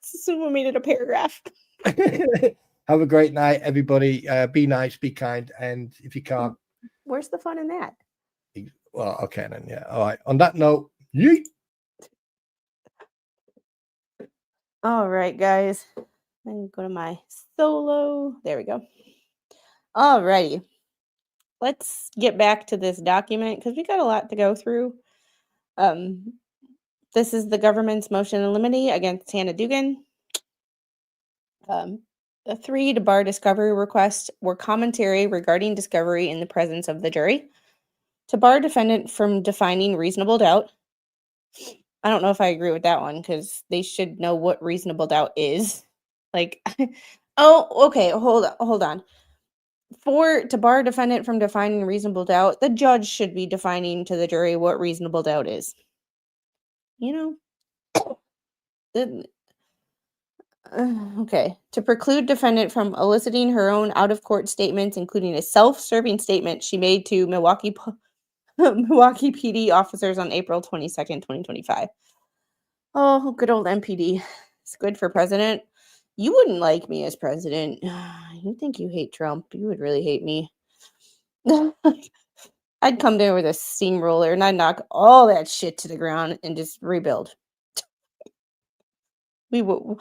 Someone made it a paragraph. Have a great night, everybody. Be nice, be kind, and if you can't, where's the fun in that? Well, okay then. Yeah. All right. On that note, yeet. All right, guys. Let me go to my solo. There we go. All righty. Let's get back to this document because we got a lot to go through. This is the government's motion in limine against Hannah Dugan. The 3 to bar discovery requests were commentary regarding discovery in the presence of the jury. To bar defendant from defining reasonable doubt. I don't know if I agree with that one because they should know what reasonable doubt is. Like, oh, okay, hold on. To bar defendant from defining reasonable doubt, the judge should be defining to the jury what reasonable doubt is. You know? Okay. To preclude defendant from eliciting her own out-of-court statements, including a self-serving statement she made to Milwaukee PD officers on April 22nd, 2025. Oh, good old MPD. It's good for president. You wouldn't like me as president. You think you hate Trump. You would really hate me. I'd come there with a steamroller and I'd knock all that shit to the ground and just rebuild. We would.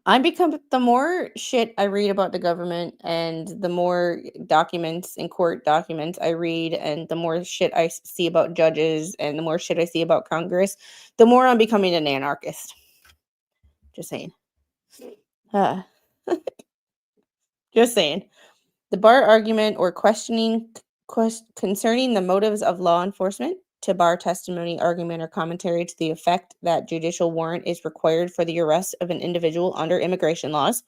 I become the more shit I read about the government and the more documents and court documents I read and the more shit I see about judges and the more shit I see about Congress, the more I'm becoming an anarchist. Just saying. Just saying. The bar argument or questioning concerning the motives of law enforcement, to bar testimony, argument, or commentary to the effect that judicial warrant is required for the arrest of an individual under immigration laws.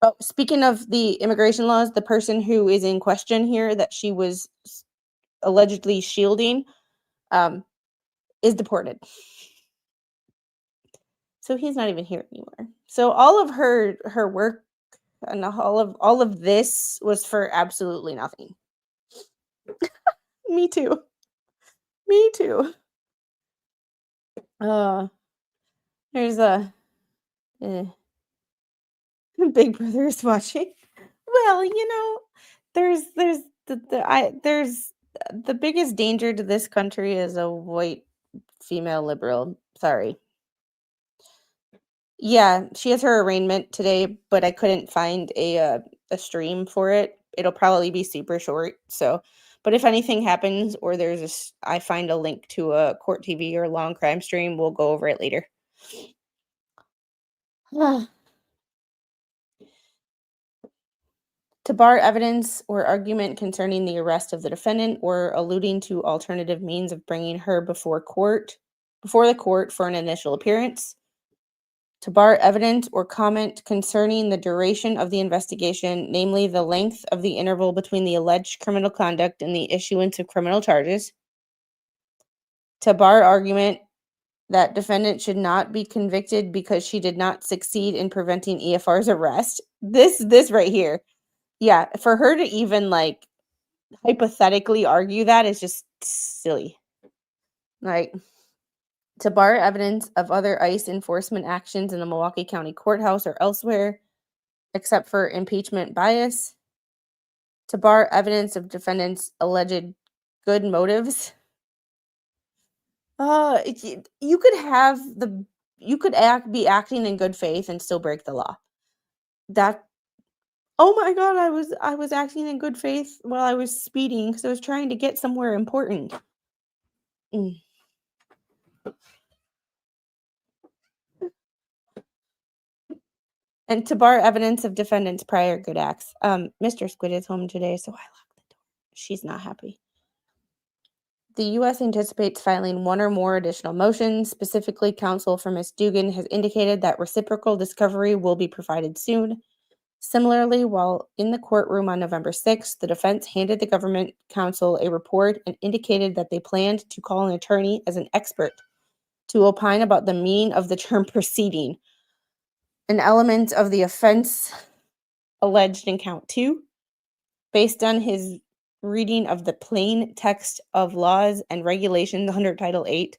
Oh, speaking of the immigration laws, the person who is in question here that she was allegedly shielding is deported. So he's not even here anymore. So all of her work and all of this was for absolutely nothing. Me too. Me too. There's a Big Brother is watching. Well, there's the biggest danger to this country is a white female liberal. Sorry. Yeah, she has her arraignment today, but I couldn't find a stream for it. It'll probably be super short. So, but if anything happens or I find a link to a court TV or long crime stream, we'll go over it later. To bar evidence or argument concerning the arrest of the defendant or alluding to alternative means of bringing her before the court for an initial appearance. To bar evidence or comment concerning the duration of the investigation, namely the length of the interval between the alleged criminal conduct and the issuance of criminal charges. To bar argument that defendant should not be convicted because she did not succeed in preventing EFR's arrest. This right here. Yeah, for her to even hypothetically argue that is just silly. Like, to bar evidence of other ICE enforcement actions in the Milwaukee County Courthouse or elsewhere, except for impeachment bias. To bar evidence of defendant's alleged good motives. You could be acting in good faith and still break the law. Oh my God, I was acting in good faith while I was speeding because I was trying to get somewhere important. and to bar evidence of defendant's prior good acts. Mr. Squid is home today, so I locked the door. She's not happy. The U.S. anticipates filing one or more additional motions. Specifically, counsel for Ms. Dugan has indicated that reciprocal discovery will be provided soon. Similarly, while in the courtroom on November 6th, the defense handed the government counsel a report and indicated that they planned to call an attorney as an expert to opine about the meaning of the term proceeding, an element of the offense alleged in count 2, based on his reading of the plain text of laws and regulations under Title 8,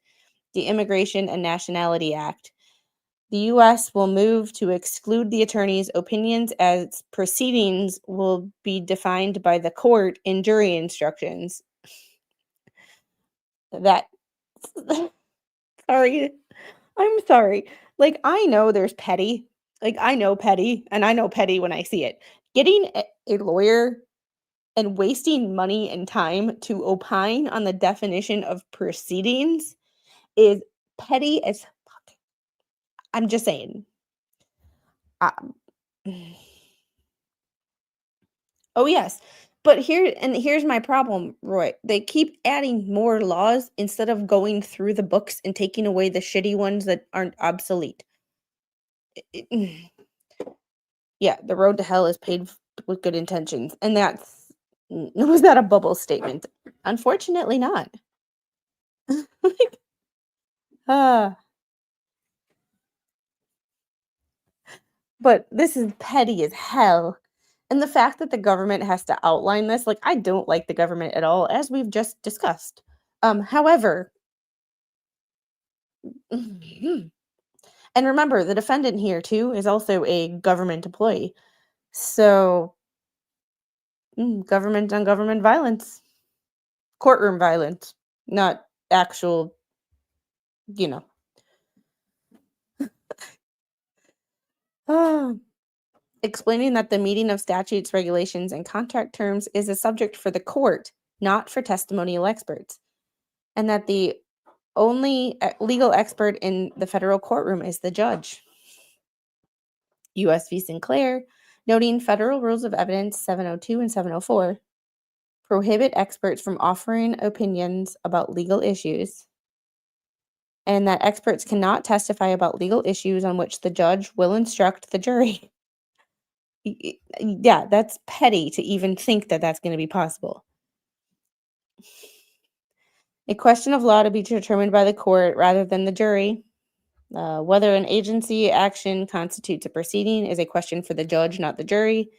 the Immigration and Nationality Act. The U.S. will move to exclude the attorney's opinions as proceedings will be defined by the court in jury instructions. That, sorry, I'm sorry. Like, I know there's petty. Like, I know petty, and I know petty when I see it. Getting a lawyer and wasting money and time to opine on the definition of proceedings is petty as fuck. I'm just saying. Oh, yes. But here's my problem, Roy. They keep adding more laws instead of going through the books and taking away the shitty ones that aren't obsolete. Yeah, the road to hell is paved with good intentions. And was that a bubble statement? Unfortunately not. Like, but this is petty as hell. And the fact that the government has to outline this, like, I don't like the government at all, as we've just discussed. However, and remember, the defendant here, too, is also a government employee. So, government on government violence. Courtroom violence, not actual, explaining that the meaning of statutes, regulations, and contract terms is a subject for the court, not for testimonial experts, and that the only legal expert in the federal courtroom is the judge. U.S. v. Sinclair, noting federal rules of evidence 702 and 704, prohibit experts from offering opinions about legal issues, and that experts cannot testify about legal issues on which the judge will instruct the jury. Yeah, that's petty to even think that that's going to be possible. A question of law to be determined by the court rather than the jury. Whether an agency action constitutes a proceeding is a question for the judge, not the jury.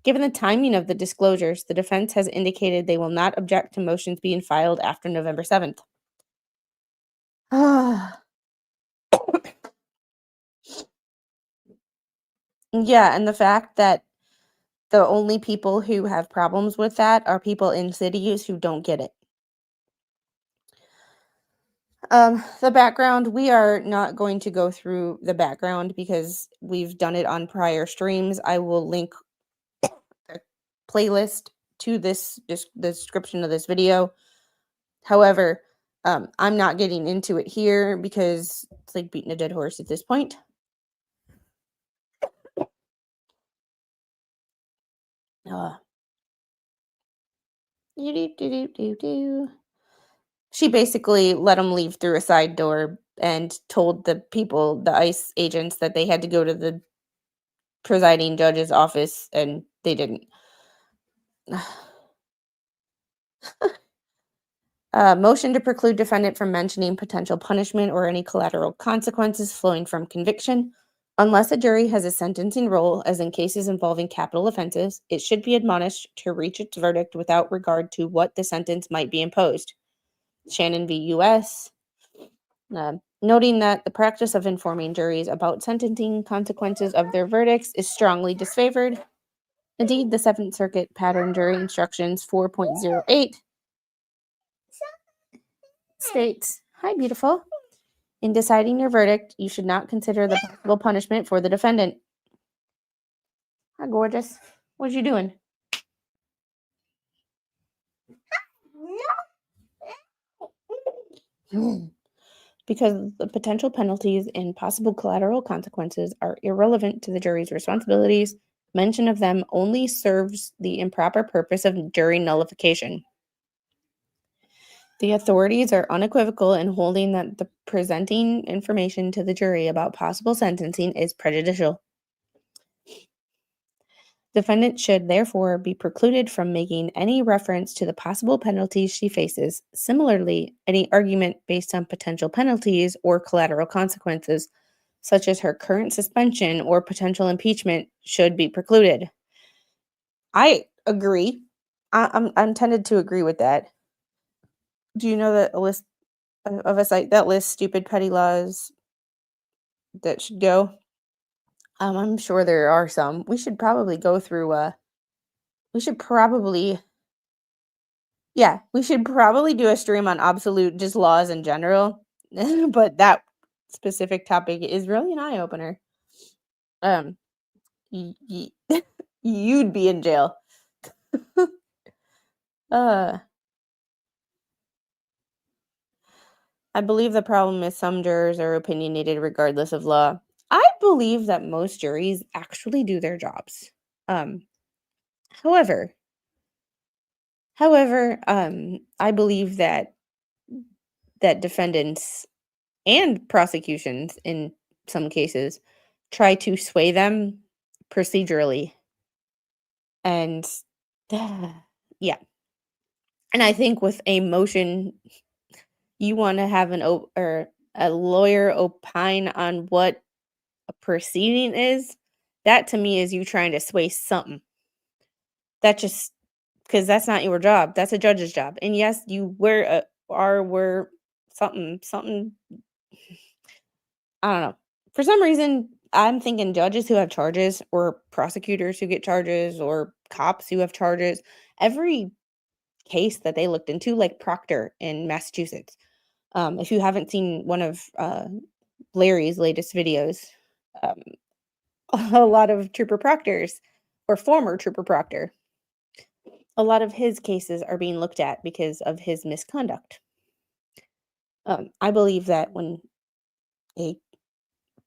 Given the timing of the disclosures, the defense has indicated they will not object to motions being filed after November 7th. Yeah, and the fact that the only people who have problems with that are people in cities who don't get it. The background, we are not going to go through the background because we've done it on prior streams. I will link the playlist to this description of this video. However, I'm not getting into it here because it's like beating a dead horse at this point. She basically let them leave through a side door and told the people, the ICE agents, that they had to go to the presiding judge's office, and they didn't. Motion to preclude defendant from mentioning potential punishment or any collateral consequences flowing from conviction. Unless a jury has a sentencing role, as in cases involving capital offenses, it should be admonished to reach its verdict without regard to what the sentence might be imposed. Shannon v. U.S. Noting that the practice of informing juries about sentencing consequences of their verdicts is strongly disfavored. Indeed, the Seventh Circuit Pattern Jury Instructions 4.08 states, "Hi, beautiful. In deciding your verdict, you should not consider the possible punishment for the defendant." Hi, gorgeous. What you doing? because the potential penalties and possible collateral consequences are irrelevant to the jury's responsibilities. Mention of them only serves the improper purpose of jury nullification. The authorities are unequivocal in holding that the presenting information to the jury about possible sentencing is prejudicial. Defendant should therefore be precluded from making any reference to the possible penalties she faces. Similarly, any argument based on potential penalties or collateral consequences, such as her current suspension or potential impeachment, should be precluded. I agree. I'm tended to agree with that. Do you know that a list of a site that lists stupid petty laws that should go? I'm sure there are some. We should probably go through. We should probably do a stream on obsolete just laws in general. But that specific topic is really an eye opener. You'd be in jail. I believe the problem is some jurors are opinionated regardless of law. I believe that most juries actually do their jobs. However, I believe that defendants and prosecutions in some cases try to sway them procedurally. And yeah. And I think with a motion, you want to have or a lawyer opine on what a proceeding is. That to me is you trying to sway something. That just because that's not your job. That's a judge's job. And yes, you were something. I don't know. For some reason, I'm thinking judges who have charges or prosecutors who get charges or cops who have charges. Every case that they looked into, like Proctor in Massachusetts. If you haven't seen one of Larry's latest videos, a lot of Trooper Proctors or former Trooper Proctor, a lot of his cases are being looked at because of his misconduct. I believe that when a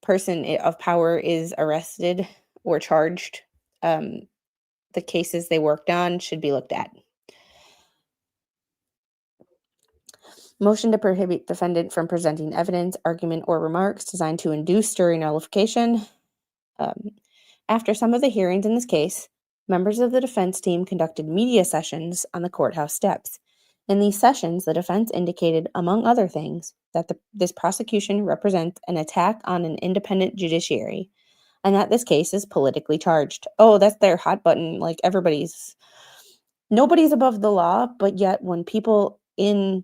person of power is arrested or charged, the cases they worked on should be looked at. Motion to prohibit defendant from presenting evidence, argument, or remarks designed to induce jury nullification. After some of the hearings in this case, members of the defense team conducted media sessions on the courthouse steps. In these sessions, the defense indicated, among other things, that this prosecution represents an attack on an independent judiciary, and that this case is politically charged. Oh, that's their hot button. Like nobody's above the law, but yet when people in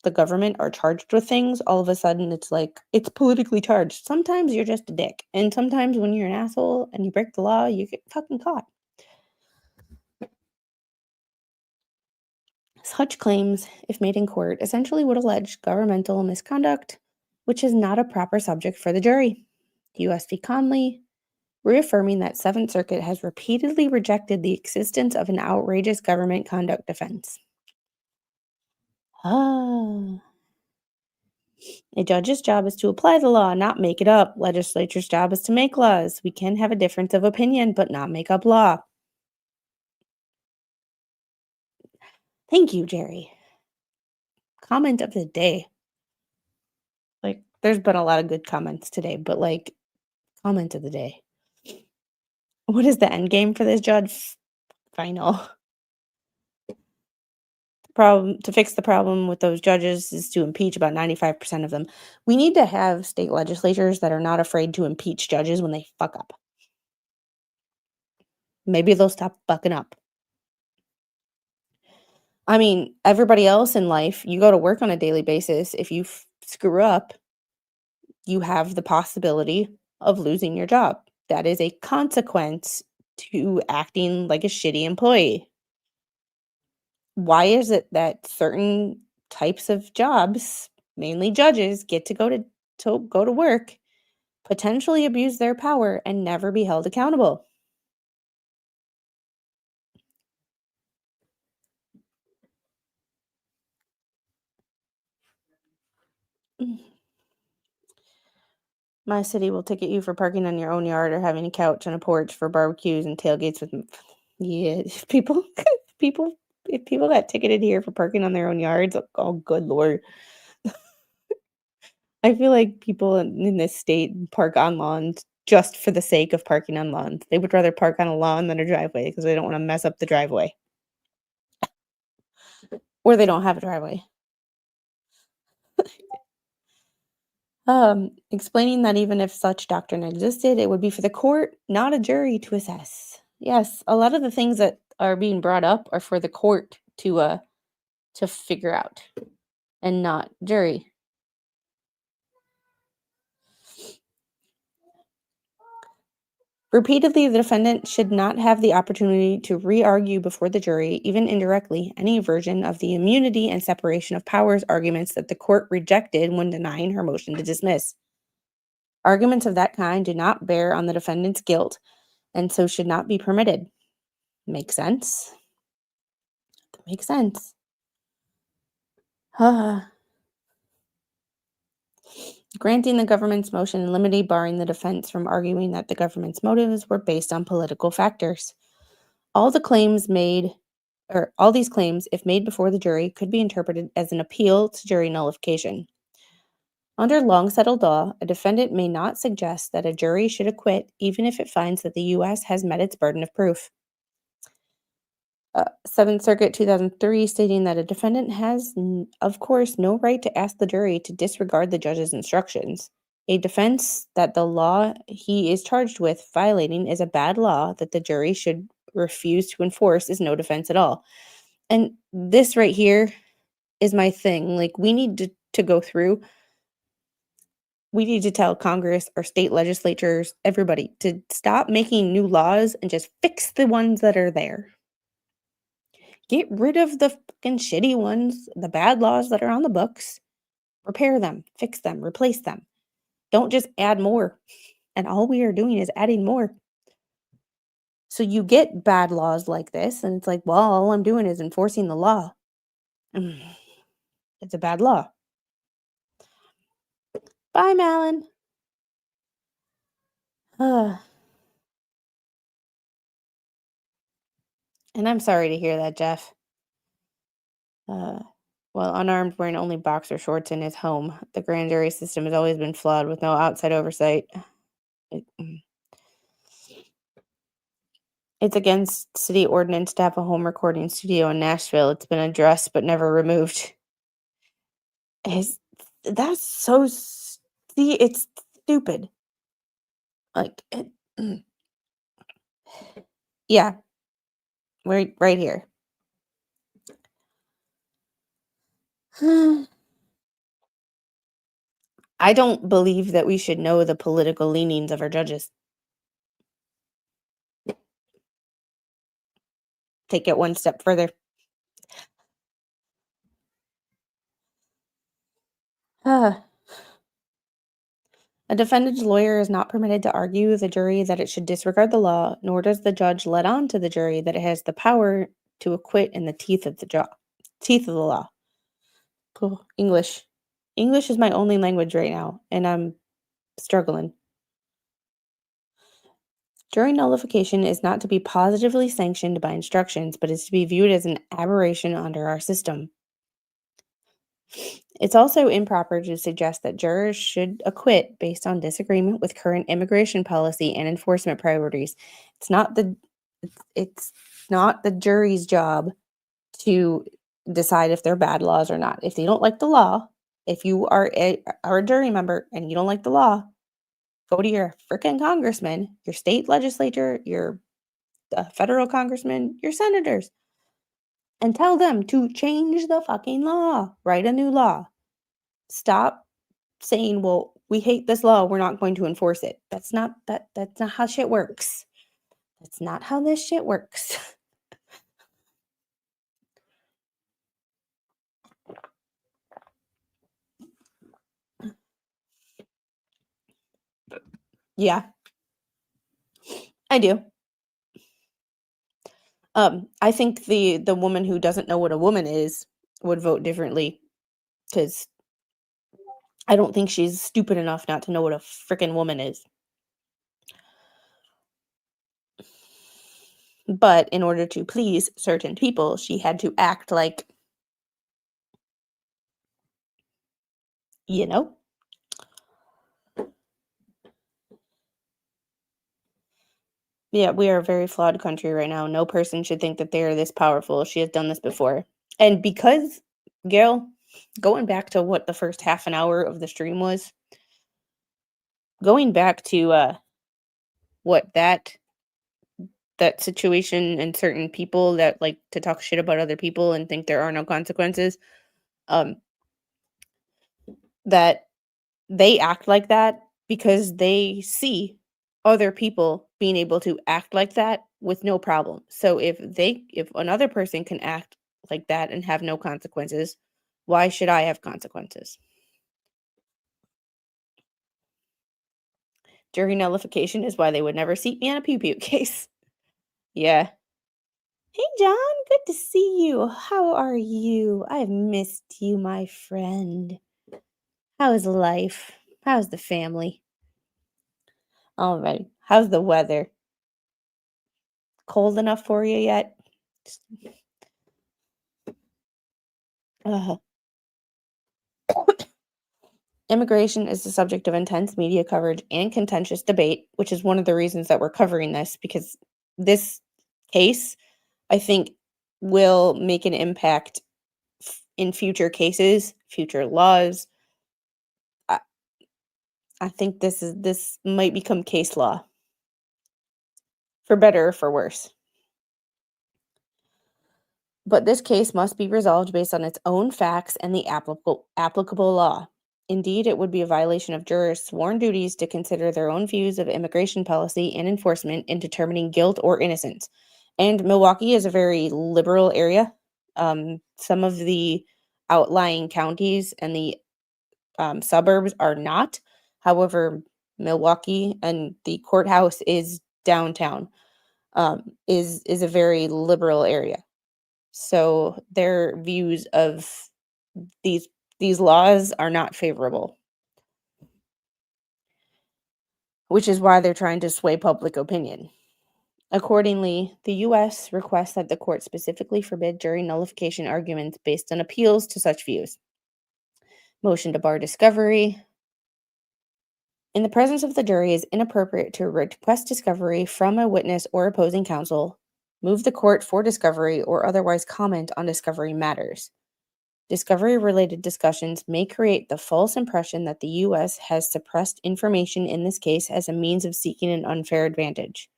the government are charged with things, all of a sudden it's like, it's politically charged. Sometimes you're just a dick. And sometimes when you're an asshole and you break the law, you get fucking caught. Such claims, if made in court, essentially would allege governmental misconduct, which is not a proper subject for the jury. U.S. v. Conley, reaffirming that Seventh Circuit has repeatedly rejected the existence of an outrageous government conduct defense. A judge's job is to apply the law, not make it up. Legislature's job is to make laws. We can have a difference of opinion, but not make up law. Thank you, Jerry. Comment of the day. Like, there's been a lot of good comments today, but like, comment of the day. What is the end game for this judge? Final. To fix the problem with those judges is to impeach about 95% of them. We need to have state legislatures that are not afraid to impeach judges when they fuck up. Maybe they'll stop fucking up. I mean, everybody else in life, you go to work on a daily basis. If you screw up, you have the possibility of losing your job. That is a consequence to acting like a shitty employee. Why is it that certain types of jobs, mainly judges, get to go to work, potentially abuse their power, and never be held accountable? My city will ticket you for parking on your own yard or having a couch on a porch for barbecues and tailgates with. Yeah, people, if people got ticketed here for parking on their own yards, oh, good Lord. I feel like people in this state park on lawns just for the sake of parking on lawns. They would rather park on a lawn than a driveway because they don't want to mess up the driveway. Or they don't have a driveway. Explaining that even if such doctrine existed, it would be for the court, not a jury, to assess. Yes, a lot of the things that are being brought up are for the court to figure out, and not jury. Repeatedly, the defendant should not have the opportunity to re-argue before the jury, even indirectly, any version of the immunity and separation of powers arguments that the court rejected when denying her motion to dismiss. Arguments of that kind do not bear on the defendant's guilt, and so should not be permitted. Makes sense? Makes sense. Granting the government's motion in limine, barring the defense from arguing that the government's motives were based on political factors. All these claims, if made before the jury, could be interpreted as an appeal to jury nullification. Under long-settled law, a defendant may not suggest that a jury should acquit even if it finds that the U.S. has met its burden of proof. 7th Circuit 2003 stating that a defendant has, of course, no right to ask the jury to disregard the judge's instructions. A defense that the law he is charged with violating is a bad law that the jury should refuse to enforce is no defense at all. And this right here is my thing. Like, we need to go through. We need to tell Congress, our state legislatures, everybody to stop making new laws and just fix the ones that are there. Get rid of the fucking shitty ones, the bad laws that are on the books. Repair them, fix them, replace them. Don't just add more. And all we are doing is adding more. So you get bad laws like this, and it's like, well, all I'm doing is enforcing the law. It's a bad law. Bye, Malin. And I'm sorry to hear that, Jeff. While unarmed, wearing only boxer shorts in his home, the grand jury system has always been flawed with no outside oversight. It's against city ordinance to have a home recording studio in Nashville. It's been addressed but never removed. That's so... See, it's stupid. Like, yeah. Right here. I don't believe that we should know the political leanings of our judges. Take it one step further. A defendant's lawyer is not permitted to argue with the jury that it should disregard the law, nor does the judge let on to the jury that it has the power to acquit in the teeth of the law. Cool. English. English is my only language right now, and I'm struggling. Jury nullification is not to be positively sanctioned by instructions, but is to be viewed as an aberration under our system. It's also improper to suggest that jurors should acquit based on disagreement with current immigration policy and enforcement priorities. It's not the jury's job to decide if they're bad laws or not. If they don't like the law, if you are a jury member and you don't like the law, go to your frickin' congressman, your state legislature, your federal congressman, your senators, and tell them to change the fucking law. Write a new law. Stop saying, well, we hate this law, we're not going to enforce it. That's not how shit works. That's not how this shit works. Yeah. I do. I think the woman who doesn't know what a woman is would vote differently, because I don't think she's stupid enough not to know what a freaking woman is. But in order to please certain people, she had to act like, you know? Yeah, we are a very flawed country right now. No person should think that they are this powerful. She has done this before. And because, Gail, going back to what the first half an hour of the stream was, going back to what that situation and certain people that like to talk shit about other people and think there are no consequences, that they act like that because they see other people being able to act like that with no problem. So if another person can act like that and have no consequences, why should I have consequences? Jury nullification is why they would never seat me on a pew-pew case. Yeah. Hey, John, good to see you. How are you? I've missed you, my friend. How is life? How's the family? All right. How's the weather? Cold enough for you yet? Uh, Immigration is the subject of intense media coverage and contentious debate, which is one of the reasons that we're covering this, because this case, I think, will make an impact in future cases, future laws. I think this might become case law, for better or for worse. But this case must be resolved based on its own facts and the applicable law. Indeed, it would be a violation of jurors' sworn duties to consider their own views of immigration policy and enforcement in determining guilt or innocence. And Milwaukee is a very liberal area. Some of the outlying counties and the suburbs are not. However, Milwaukee and the courthouse is downtown, is a very liberal area. So their views of these laws are not favorable, which is why they're trying to sway public opinion. Accordingly, the U.S. requests that the court specifically forbid jury nullification arguments based on appeals to such views. Motion to bar discovery. In the presence of the jury, it is inappropriate to request discovery from a witness or opposing counsel, move the court for discovery, or otherwise comment on discovery matters. Discovery-related discussions may create the false impression that the U.S. has suppressed information in this case as a means of seeking an unfair advantage.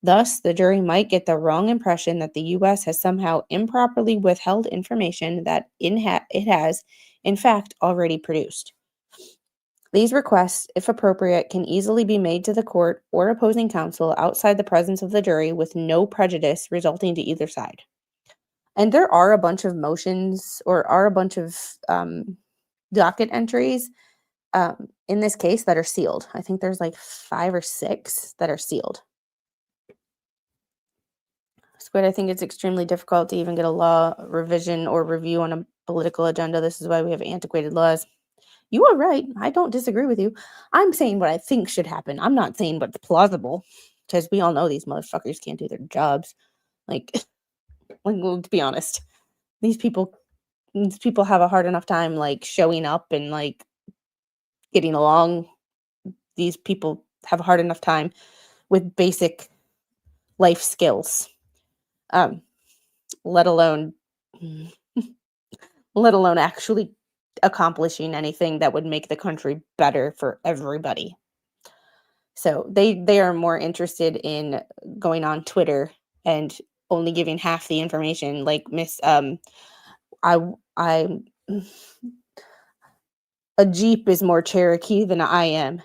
Thus, the jury might get the wrong impression that the U.S. has somehow improperly withheld information that it has, in fact, already produced. These requests, if appropriate, can easily be made to the court or opposing counsel outside the presence of the jury with no prejudice resulting to either side. And there are a bunch of motions or are a bunch of docket entries in this case that are sealed. I think there's like 5 or 6 that are sealed. Squid, I think it's extremely difficult to even get a law revision or review on a political agenda. This is why we have antiquated laws. You are right. I don't disagree with you. I'm saying what I think should happen. I'm not saying what's plausible, because we all know these motherfuckers can't do their jobs. Like well, to be honest, these people have a hard enough time like showing up and like getting along. These people have a hard enough time with basic life skills, let alone actually accomplishing anything that would make the country better for everybody. So they are more interested in going on Twitter and only giving half the information. Like a Jeep is more Cherokee than I am.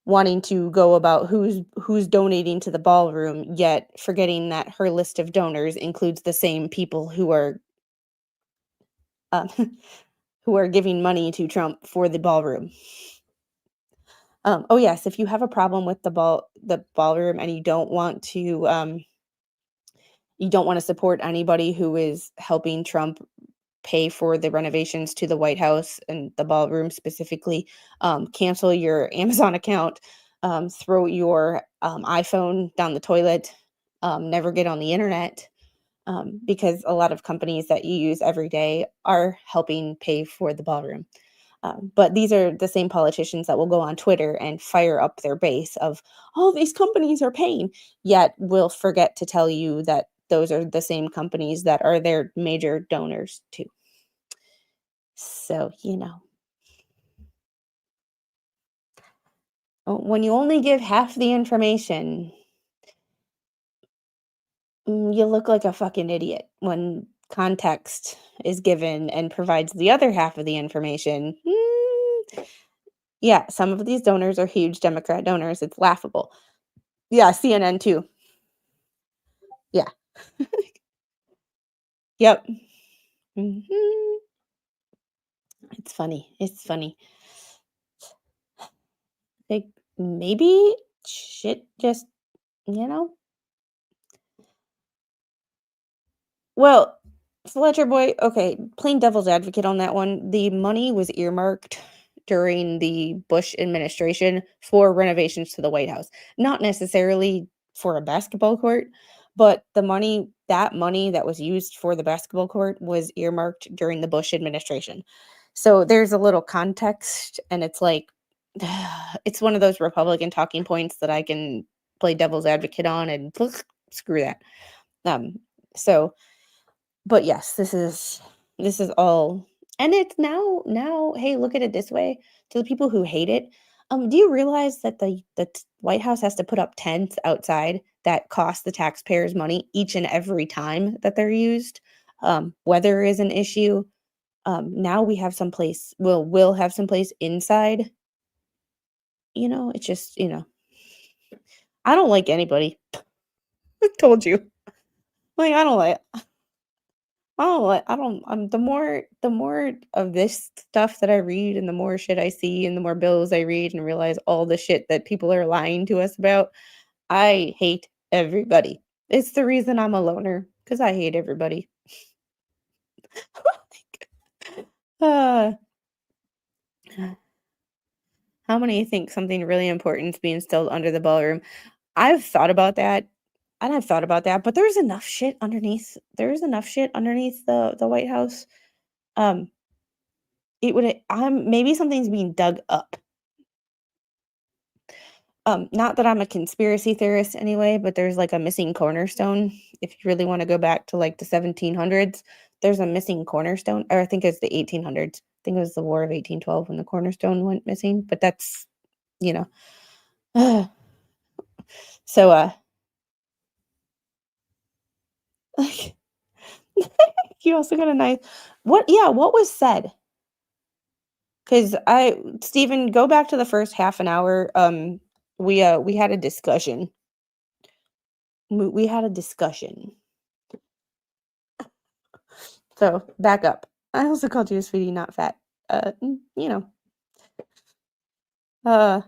Wanting to go about who's donating to the ballroom, yet forgetting that her list of donors includes the same people who are giving money to Trump for the ballroom. Oh yes, if you have a problem with the ballroom and you don't want to support anybody who is helping Trump pay for the renovations to the White House and the ballroom specifically, cancel your Amazon account, throw your iPhone down the toilet, never get on the internet, because a lot of companies that you use every day are helping pay for the ballroom. But these are the same politicians that will go on Twitter and fire up their base of, oh, these companies are paying, yet will forget to tell you that those are the same companies that are their major donors too. So, when you only give half the information, you look like a fucking idiot. When context is given and provides the other half of the information, yeah, some of these donors are huge Democrat donors. It's laughable. Yeah, CNN too. Yeah. Yep. Mhm. It's funny. It's funny. Like, maybe shit just, you know? Well, Fletcher Boy, okay, plain devil's advocate on that one. The money was earmarked during the Bush administration for renovations to the White House. Not necessarily for a basketball court, but that money that was used for the basketball court was earmarked during the Bush administration. So there's a little context, and it's like, it's one of those Republican talking points that I can play devil's advocate on, and screw that. So but yes, this is all, and it's now, hey, look at it this way. To the people who hate it, do you realize that the White House has to put up tents outside that cost the taxpayers money each and every time that they're used? Weather is an issue. Now we have someplace, we'll have someplace inside. It's just, I don't like anybody. I told you. Like, the more of this stuff that I read, and the more shit I see, and the more bills I read and realize all the shit that people are lying to us about, I hate everybody. It's the reason I'm a loner, because I hate everybody. uh, how many think something really important is being stowed under the ballroom? I've thought about that. And I've thought about that, but there's enough shit underneath. There's enough shit underneath the White House. Um, it would. Maybe something's being dug up. Not that I'm a conspiracy theorist anyway, but there's like a missing cornerstone. If you really want to go back to like the 1700s, there's a missing cornerstone, or I think it's the 1800s. I think it was the War of 1812 when the cornerstone went missing. But that's, you know, so like, you also got a nice what? Yeah, what was said? Because Stephen, go back to the first half an hour. We had a discussion. We had a discussion. So back up. I also called you a sweetie, not fat. You know.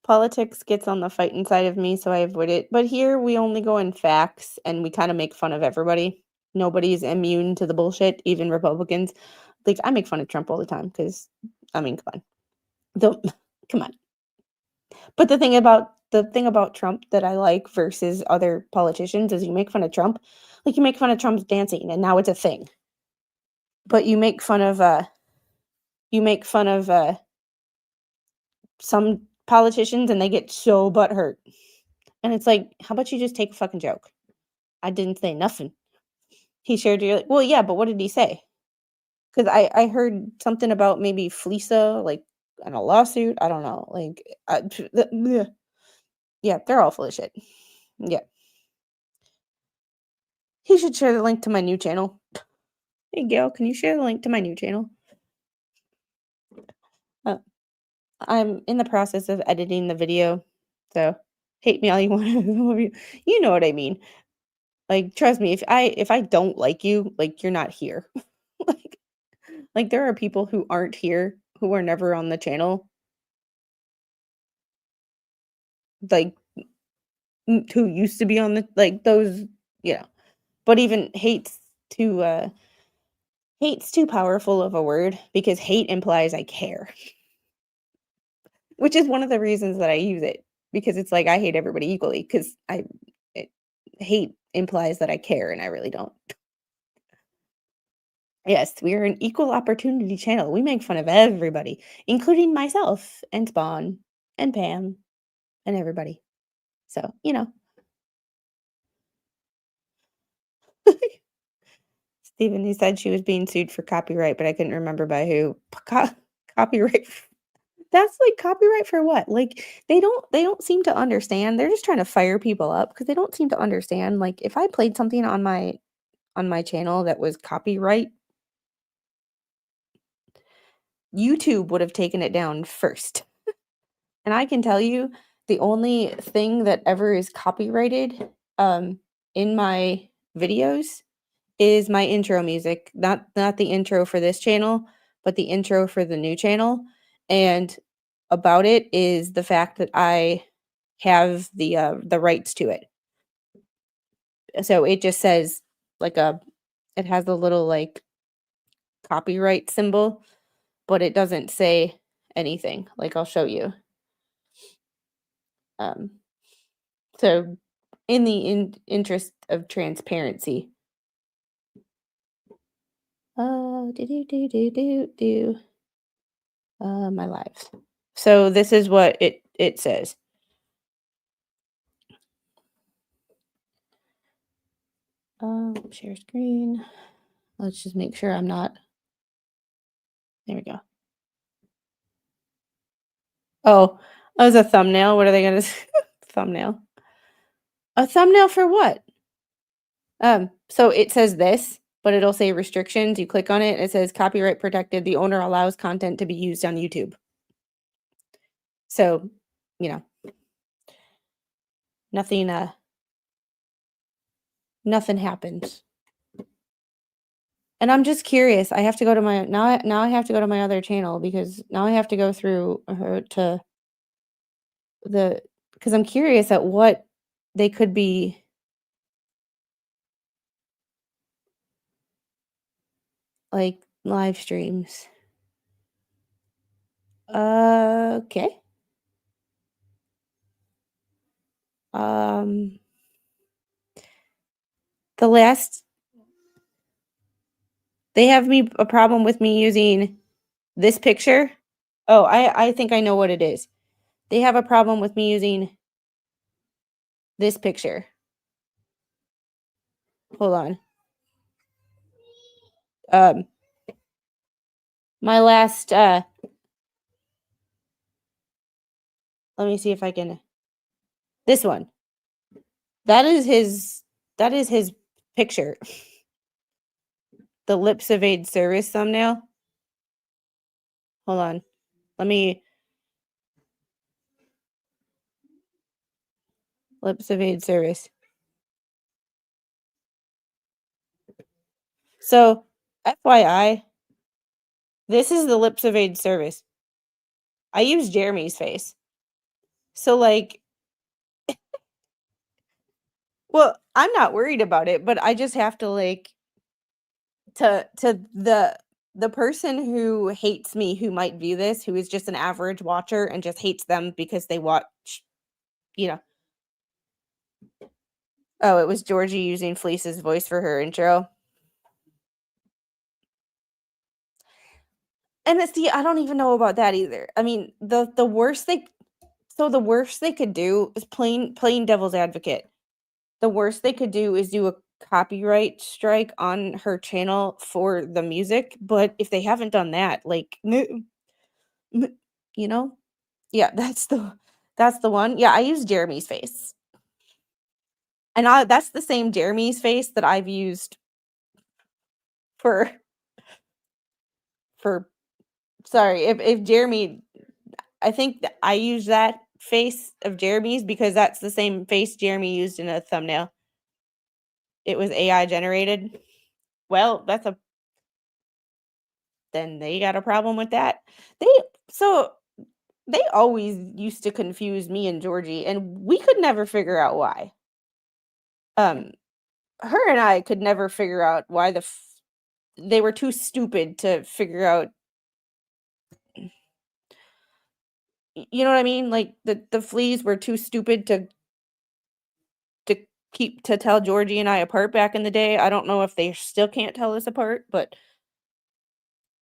Politics gets on the fighting side of me, so I avoid it. But here we only go in facts, and we kind of make fun of everybody. Nobody's immune to the bullshit, even Republicans. Like, I make fun of Trump all the time because, I mean, come on. Come on. But the thing about Trump that I like versus other politicians is you make fun of Trump, like you make fun of Trump's dancing, and now it's a thing. But you make fun of some politicians, and they get so butthurt. And it's like, how about you just take a fucking joke? I didn't say nothing. He shared your, well, yeah, but what did he say? Because I heard something about maybe FLISA, like, and a lawsuit. I don't know. Like, yeah, they're all full of shit. Yeah. He should share the link to my new channel. Hey, Gail, can you share the link to my new channel? I'm in the process of editing the video, so hate me all you want. You know what I mean. Like, trust me, if I don't like you, like, you're not here. like there are people who aren't here who are never on the channel, like who used to be on the, like, those, but even hates to Hate's too powerful of a word because hate implies I care, which is one of the reasons that I use it, because it's like I hate everybody equally because hate implies that I care and I really don't. Yes, we are an equal opportunity channel. We make fun of everybody, including myself and Spawn and Pam and everybody. So, Steven, he said she was being sued for copyright, but I couldn't remember by who. Copyright. That's like copyright for what? Like they don't seem to understand. They're just trying to fire people up because they don't seem to understand. Like if I played something on my channel that was copyright, YouTube would have taken it down first. And I can tell you the only thing that ever is copyrighted in my videos is my intro music. Not the intro for this channel, but the intro for the new channel. And about it is the fact that I have the rights to it. So it just says it has a little like copyright symbol, but it doesn't say anything. Like I'll show you. So in the interest of transparency. My lives. So this is what it says. Share screen. Let's just make sure I'm not. There we go. Oh, that was a thumbnail. What are they gonna thumbnail? A thumbnail for what? So it says this, but it'll say restrictions. You click on it, it says copyright protected. The owner allows content to be used on YouTube. So, nothing happens. And I'm just curious. I have to go to my now I have to go to my other channel because now I have to go through her to because I'm curious at what they could be like live streams. Okay. They have a problem with me using this picture. Oh, I think I know what it is. They have a problem with me using this picture. Hold on. My last let me see if I can. This one. That is his picture. The Lips Evade Service thumbnail. Hold on. Let me Lips Evade Service. So, FYI, this is the Lips Evade Service. I use Jeremy's face. So like well, I'm not worried about it, but I just have to like to the person who hates me, who might view this, who is just an average watcher and just hates them because they watch, Oh, it was Georgie using Fleece's voice for her intro. And see, I don't even know about that either. I mean, the worst they could do is plain devil's advocate. The worst they could do is do a copyright strike on her channel for the music, but if they haven't done that, like yeah, that's the one. Yeah, I use Jeremy's face. And that's the same Jeremy's face that I've used for sorry, if Jeremy, I think I use that face of Jeremy's because that's the same face Jeremy used in a thumbnail. It was AI generated. Well, then they got a problem with that. They always used to confuse me and Georgie, and we could never figure out why. Her and I could never figure out why they were too stupid to figure out. You know what I mean? Like the fleas were too stupid to tell Georgie and I apart back in the day. I don't know if they still can't tell us apart, but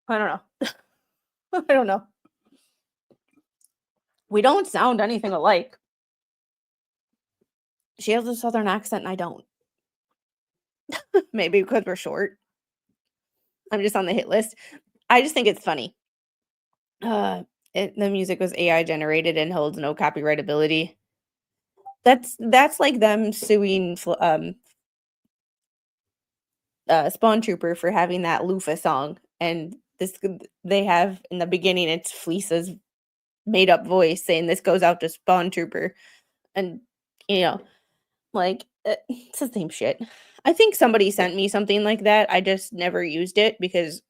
I don't know. I don't know. We don't sound anything alike. She has a southern accent and I don't. Maybe because we're short. I'm just on the hit list. I just think it's funny. The music was AI generated and holds no copyrightability. That's like them suing Spawn Trooper for having that Lufa song, and they have in the beginning it's Fleeca's made up voice saying this goes out to Spawn Trooper, and like it's the same shit. I think somebody sent me something like that. I just never used it because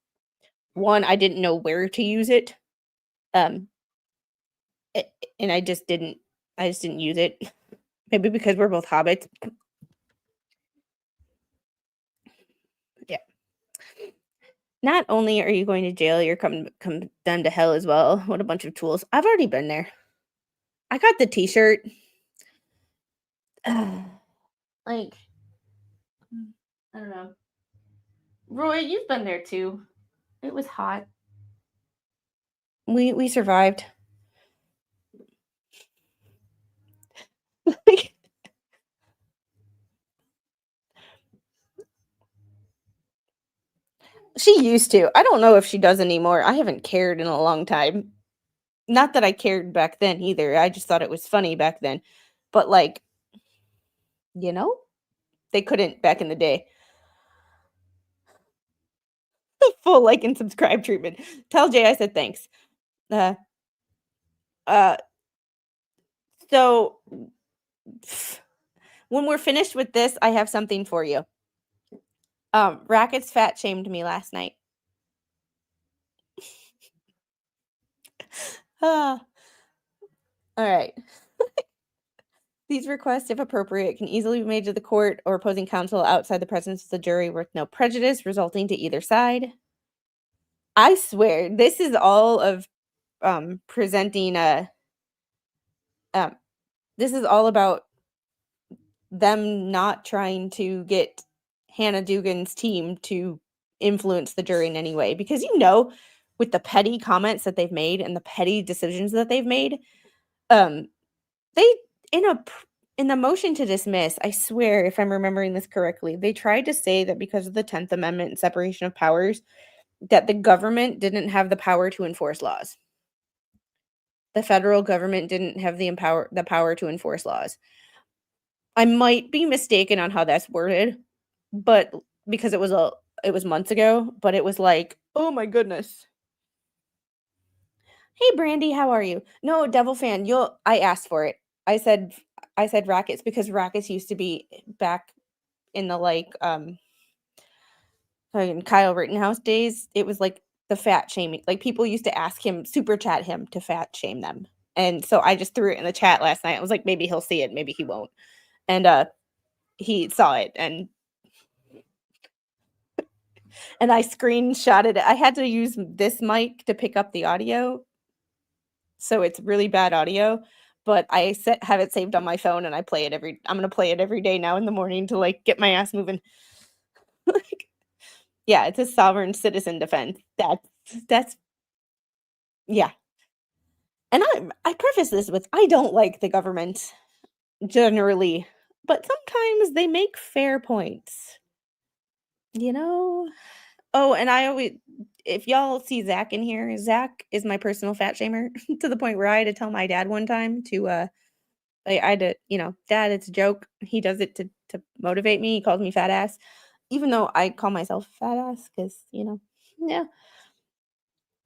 one, I didn't know where to use it, and I just didn't use it. Maybe because we're both hobbits. Yeah. Not only are you going to jail, you're condemned to hell as well. What a bunch of tools. I've already been there. I got the t-shirt. Like, I don't know. Roy, you've been there too. It was hot. We survived. She used to. I don't know if she does anymore. I haven't cared in a long time. Not that I cared back then either. I just thought it was funny back then. But like, they couldn't back in the day. Full like and subscribe treatment. Tell Jay I said thanks. So when we're finished with this, I have something for you. Rackets fat shamed me last night. All right. These requests, if appropriate, can easily be made to the court or opposing counsel outside the presence of the jury with no prejudice resulting to either side. I swear, this is all of presenting this is all about them not trying to get Hannah Dugan's team to influence the jury in any way. Because with the petty comments that they've made and the petty decisions that they've made, they in the motion to dismiss, I swear, if I'm remembering this correctly, they tried to say that because of the 10th Amendment and separation of powers, that the government didn't have the power to enforce laws. The federal government didn't have the power to enforce laws. I might be mistaken on how that's worded, but because it was months ago, but it was like, oh my goodness. Hey Brandy, how are you? No, Devil Fan, I asked for it. I said Rackets because Rackets used to be back in the Kyle Rittenhouse days. It was like the fat shaming. Like people used to ask him, super chat him to fat shame them. And so I just threw it in the chat last night. I was like, maybe he'll see it, maybe he won't. And he saw it and I screenshotted it. I had to use this mic to pick up the audio. So it's really bad audio, but I have it saved on my phone and I'm going to play it every day now in the morning to like get my ass moving. Yeah, it's a sovereign citizen defense. That's yeah. And I preface this with I don't like the government generally, but sometimes they make fair points. Oh, and I always, if y'all see Zach in here, Zach is my personal fat shamer to the point where I had to tell my dad one time to, I had to, Dad, it's a joke. He does it to motivate me. He calls me fat ass, even though I call myself fat ass because, yeah.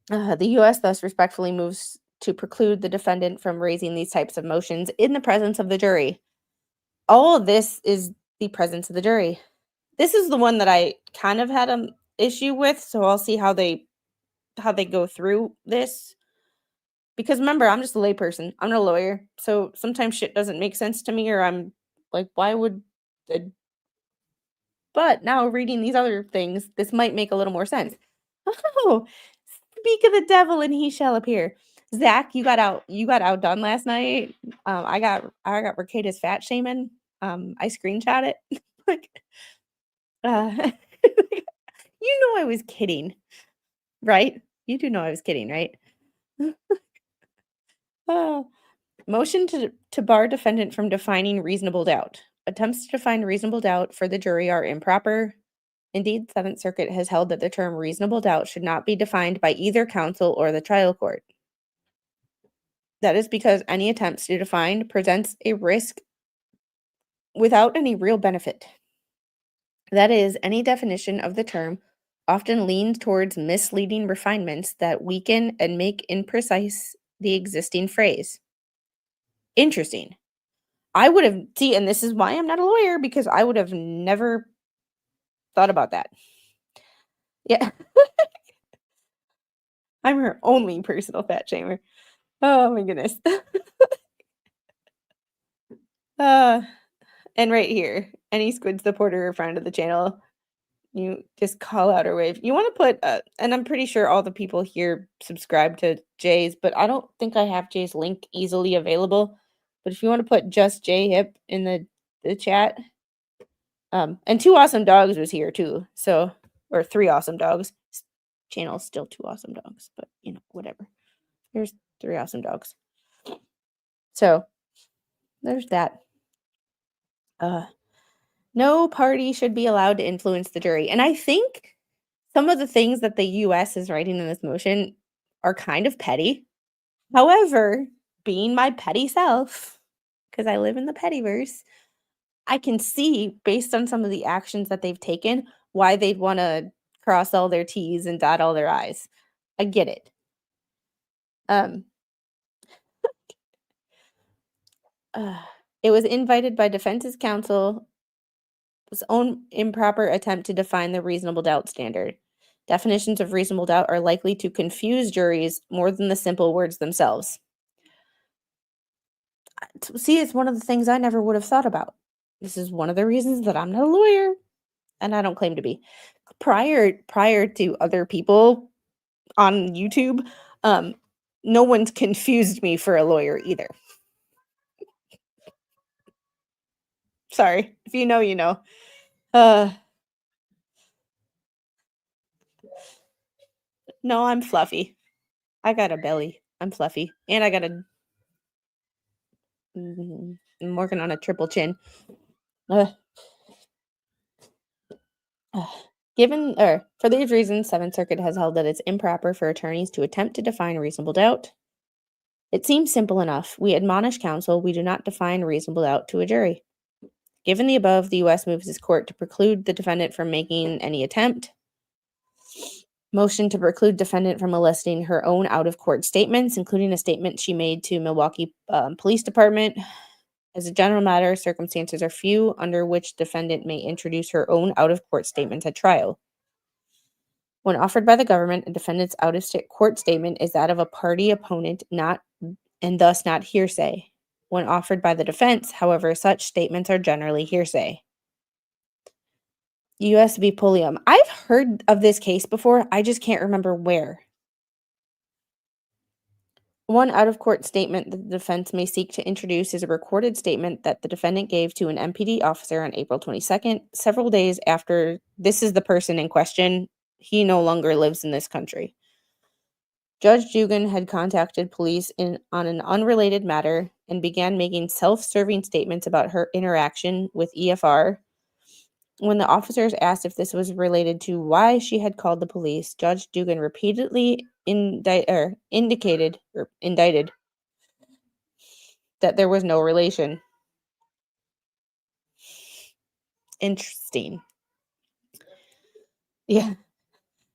The U.S. thus respectfully moves to preclude the defendant from raising these types of motions in the presence of the jury. All of this is the presence of the jury. This is the one that I kind of had an issue with, so I'll see how they go through this. Because remember, I'm just a layperson. I'm not a lawyer, so sometimes shit doesn't make sense to me, or I'm like, why would the But now reading these other things, this might make a little more sense. Oh, speak of the devil and he shall appear. Zach, you got outdone last night. I got Ricada's fat shaming. I screenshot it. Like, you know I was kidding, right? You do know I was kidding, right? Motion to bar defendant from defining reasonable doubt. Attempts to define reasonable doubt for the jury are improper. Indeed, Seventh Circuit has held that the term reasonable doubt should not be defined by either counsel or the trial court. That is because any attempts to define presents a risk without any real benefit. That is, any definition of the term often leans towards misleading refinements that weaken and make imprecise the existing phrase. Interesting. I would have, and this is why I'm not a lawyer, because I would have never thought about that. Yeah. I'm her only personal fat shamer. Oh my goodness. And right here, any squid supporter or friend of the channel, you just call out or wave. You want to put, and I'm pretty sure all the people here subscribe to Jay's, but I don't think I have Jay's link easily available. But if you want to put just Jay Hip in the chat, and Two Awesome Dogs was here too, so, or Three Awesome Dogs. Channel's still Two Awesome Dogs, but you know, whatever. There's Three Awesome Dogs. So there's that. No party should be allowed to influence the jury. And I think some of the things that the US is writing in this motion are kind of petty. However, being my petty self, because I live in the pettyverse, I can see, based on some of the actions that they've taken, why they'd want to cross all their T's and dot all their I's. I get it. It was invited by defense's counsel's own improper attempt to define the reasonable doubt standard. Definitions of reasonable doubt are likely to confuse juries more than the simple words themselves. See, it's one of the things I never would have thought about. This is one of the reasons that I'm not a lawyer, and I don't claim to be. Prior to other people on YouTube, no one's confused me for a lawyer either. Sorry, if you know, you know. No, I'm fluffy. I got a belly. I'm fluffy, and I got a. I'm working on a triple chin. For these reasons, Seventh Circuit has held that it's improper for attorneys to attempt to define reasonable doubt. It seems simple enough. We admonish counsel, we do not define reasonable doubt to a jury. Given the above, the U.S. moves its court to preclude the defendant from making any attempt. Motion to preclude defendant from eliciting her own out-of-court statements, including a statement she made to Milwaukee Police Department. As a general matter, circumstances are few under which defendant may introduce her own out-of-court statements at trial. When offered by the government, a defendant's out-of-court statement is that of a party opponent, and thus not hearsay. When offered by the defense, however, such statements are generally hearsay. U.S. v. Pulliam. I've heard of this case before. I just can't remember where. One out-of-court statement that the defense may seek to introduce is a recorded statement that the defendant gave to an MPD officer on April 22nd, several days after this is the person in question. He no longer lives in this country. Judge Dugan had contacted police on an unrelated matter and began making self-serving statements about her interaction with EFR. When the officers asked if this was related to why she had called the police, Judge Dugan repeatedly indicted that there was no relation. Interesting. Yeah.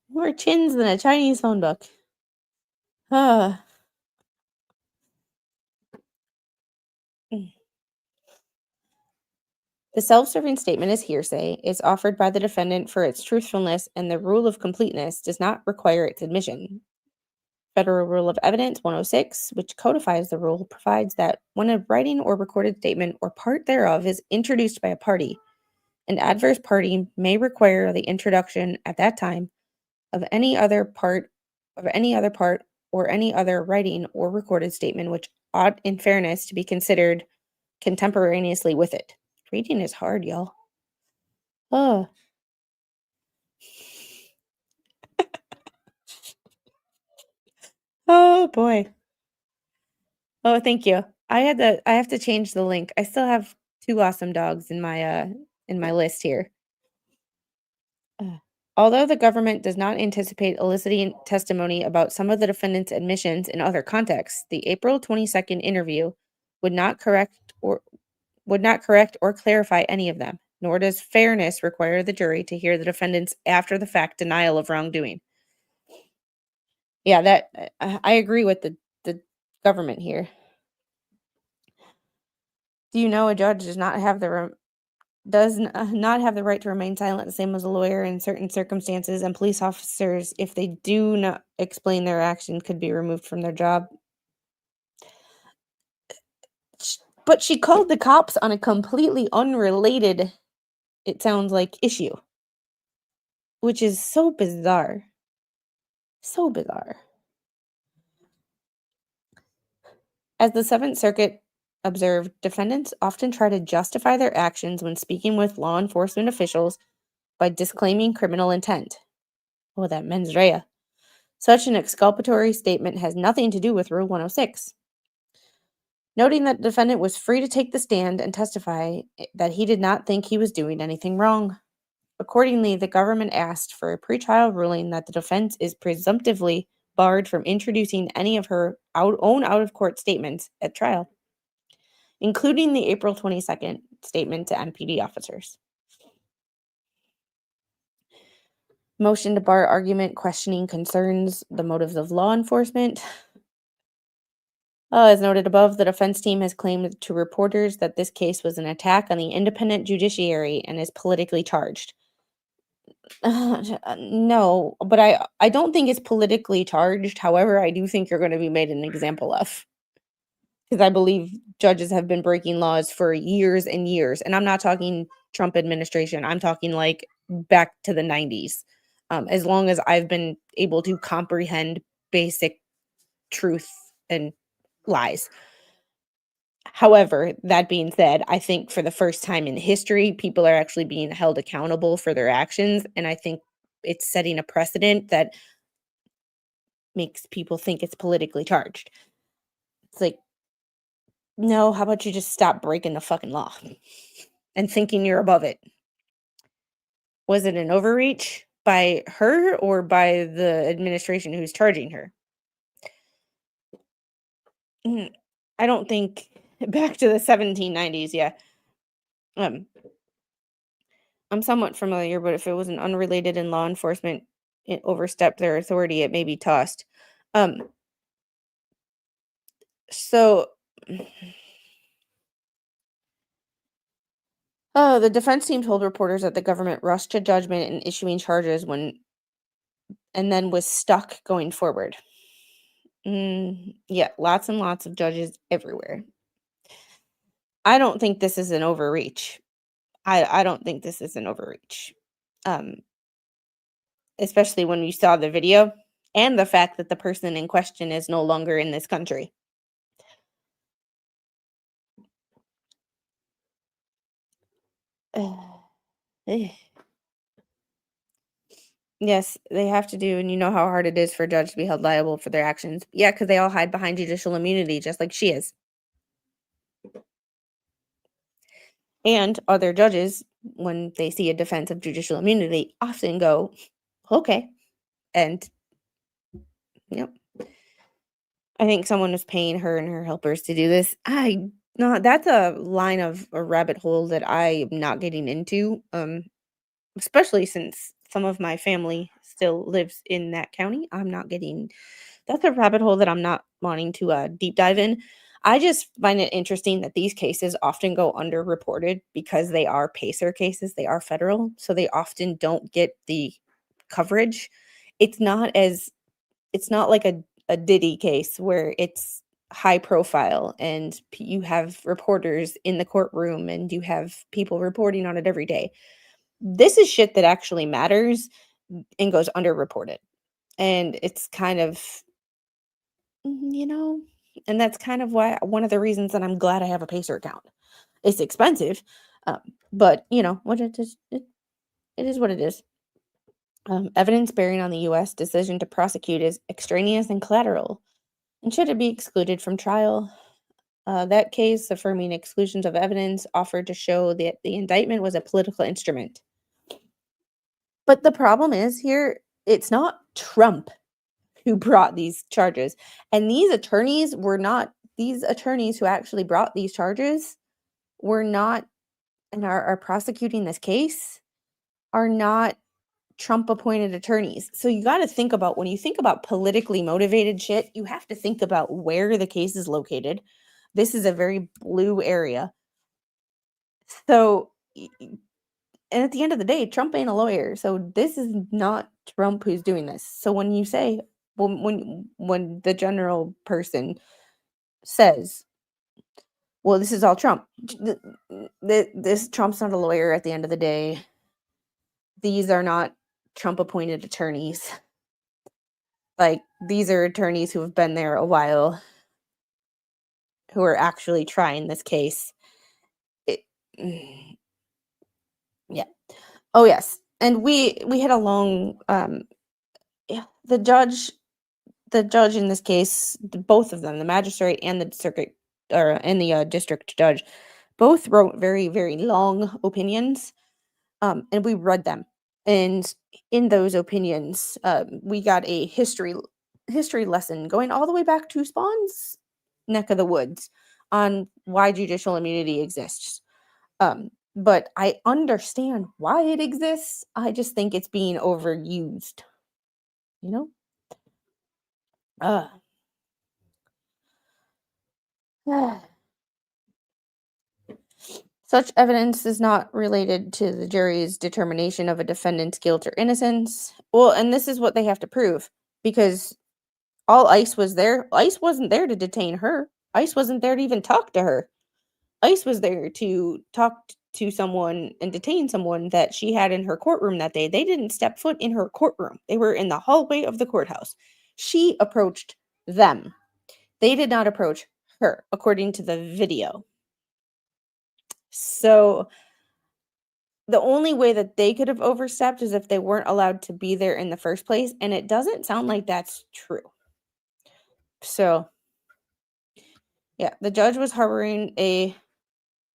More chins than a Chinese phone book. The self-serving statement is hearsay, is offered by the defendant for its truthfulness, and the rule of completeness does not require its admission. Federal Rule of Evidence 106, which codifies the rule, provides that when a writing or recorded statement or part thereof is introduced by a party, An adverse party may require the introduction at that time of any other part or any other writing or recorded statement which ought in fairness to be considered contemporaneously with it. Reading is hard, y'all. Oh. Oh boy. Oh, thank you. I have to change the link. I still have 2 awesome dogs in my list here. Although the government does not anticipate eliciting testimony about some of the defendant's admissions in other contexts, the April 22nd interview would not correct or clarify any of them, nor does fairness require the jury to hear the defendant's after the fact denial of wrongdoing. Yeah, that I agree with the government here. Do you know a judge does not have the right to remain silent, the same as a lawyer in certain circumstances, and police officers, if they do not explain their action, could be removed from their job. But she called the cops on a completely unrelated, it sounds like, issue, which is so bizarre. So bizarre. As the Seventh Circuit observed, defendants often try to justify their actions when speaking with law enforcement officials by disclaiming criminal intent. Oh, that mens rea. Such an exculpatory statement has nothing to do with Rule 106. Noting that the defendant was free to take the stand and testify that he did not think he was doing anything wrong. Accordingly, the government asked for a pretrial ruling that the defense is presumptively barred from introducing any of her own out-of-court statements at trial, including the April 22nd statement to MPD officers. Motion to bar argument questioning concerns the motives of law enforcement. As noted above, the defense team has claimed to reporters that this case was an attack on the independent judiciary and is politically charged. No, but I don't think it's politically charged. However, I do think you're going to be made an example of. Because I believe judges have been breaking laws for years and years. And I'm not talking Trump administration. I'm talking like back to the 90s. As long as I've been able to comprehend basic truth and lies. However, that being said, I think for the first time in history, people are actually being held accountable for their actions. And I think it's setting a precedent that makes people think it's politically charged. It's like, no, how about you just stop breaking the fucking law and thinking you're above it? Was it an overreach by her or by the administration who's charging her? I don't think back to the 1790s, yeah. I'm somewhat familiar, but if it was an unrelated and law enforcement it overstepped their authority, it may be tossed. So the defense team told reporters that the government rushed to judgment in issuing charges and then was stuck going forward. Yeah, lots and lots of judges everywhere. I don't think this is an overreach. I don't think this is an overreach. Especially when you saw the video and the fact that the person in question is no longer in this country. Yes, they have to do, and you know how hard it is for a judge to be held liable for their actions. Yeah, because they all hide behind judicial immunity, just like she is. And other judges, when they see a defense of judicial immunity, often go, okay. And, yep. I think someone was paying her and her helpers to do this. No, that's a line of a rabbit hole that I am not getting into, especially since some of my family still lives in that county. That's a rabbit hole that I'm not wanting to deep dive in. I just find it interesting that these cases often go underreported because they are PACER cases. They are federal, so they often don't get the coverage. It's not like a Diddy case where it's high profile, and you have reporters in the courtroom, and you have people reporting on it every day. This is shit that actually matters and goes underreported. And it's kind of, and that's kind of why one of the reasons that I'm glad I have a Pacer account. It's expensive, but what it is, it is what it is. Evidence bearing on the U.S. decision to prosecute is extraneous and collateral, and should it be excluded from trial? That case, affirming exclusions of evidence offered to show that the indictment was a political instrument. But the problem is here, it's not Trump who brought these charges. And these attorneys who actually brought these charges were not, and are prosecuting this case, are not Trump appointed attorneys. So you got to think about, when you think about politically motivated shit, you have to think about where the case is located. This is a very blue area. So, and at the end of the day, Trump ain't a lawyer. So this is not Trump who's doing this. So when you say, when the general person says, well, this is all Trump, this Trump's not a lawyer at the end of the day. These are not Trump appointed attorneys. Like, these are attorneys who have been there a while, who are actually trying this case. Yeah. Oh, yes. And we had a long, the judge in this case, both of them, the magistrate and the the district judge, both wrote very, very long opinions, and we read them. And in those opinions, we got a history lesson going all the way back to Spawn's neck of the woods on why judicial immunity exists. But I understand why it exists. I just think it's being overused. Uh, Such evidence is not related to the jury's determination of a defendant's guilt or innocence. Well, and this is what they have to prove, because all ICE was there. ICE wasn't there to detain her. ICE wasn't there to even talk to her. ICE was there to talk to someone and detain someone that she had in her courtroom that day. They didn't step foot in her courtroom. They were in the hallway of the courthouse. She approached them. They did not approach her, according to the video. So the only way that they could have overstepped is if they weren't allowed to be there in the first place, and it doesn't sound like that's true. So, yeah, the judge was harboring an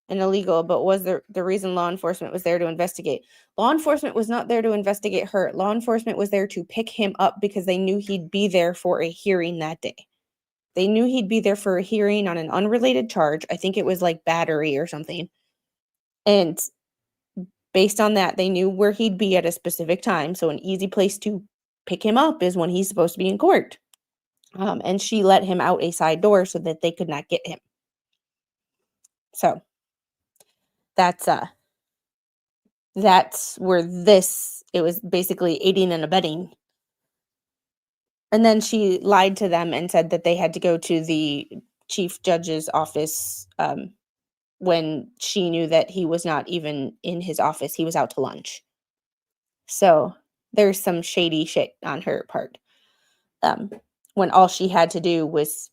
illegal, but was the reason law enforcement was there to investigate. Law enforcement was not there to investigate her. Law enforcement was there to pick him up because they knew he'd be there for a hearing that day. They knew he'd be there for a hearing on an unrelated charge. I think it was like battery or something. And based on that, they knew where he'd be at a specific time. So an easy place to pick him up is when he's supposed to be in court. And she let him out a side door so that they could not get him. So that's where it was basically aiding and abetting. And then she lied to them and said that they had to go to the chief judge's office when she knew that he was not even in his office. He was out to lunch. So there's some shady shit on her part. When all she had to do was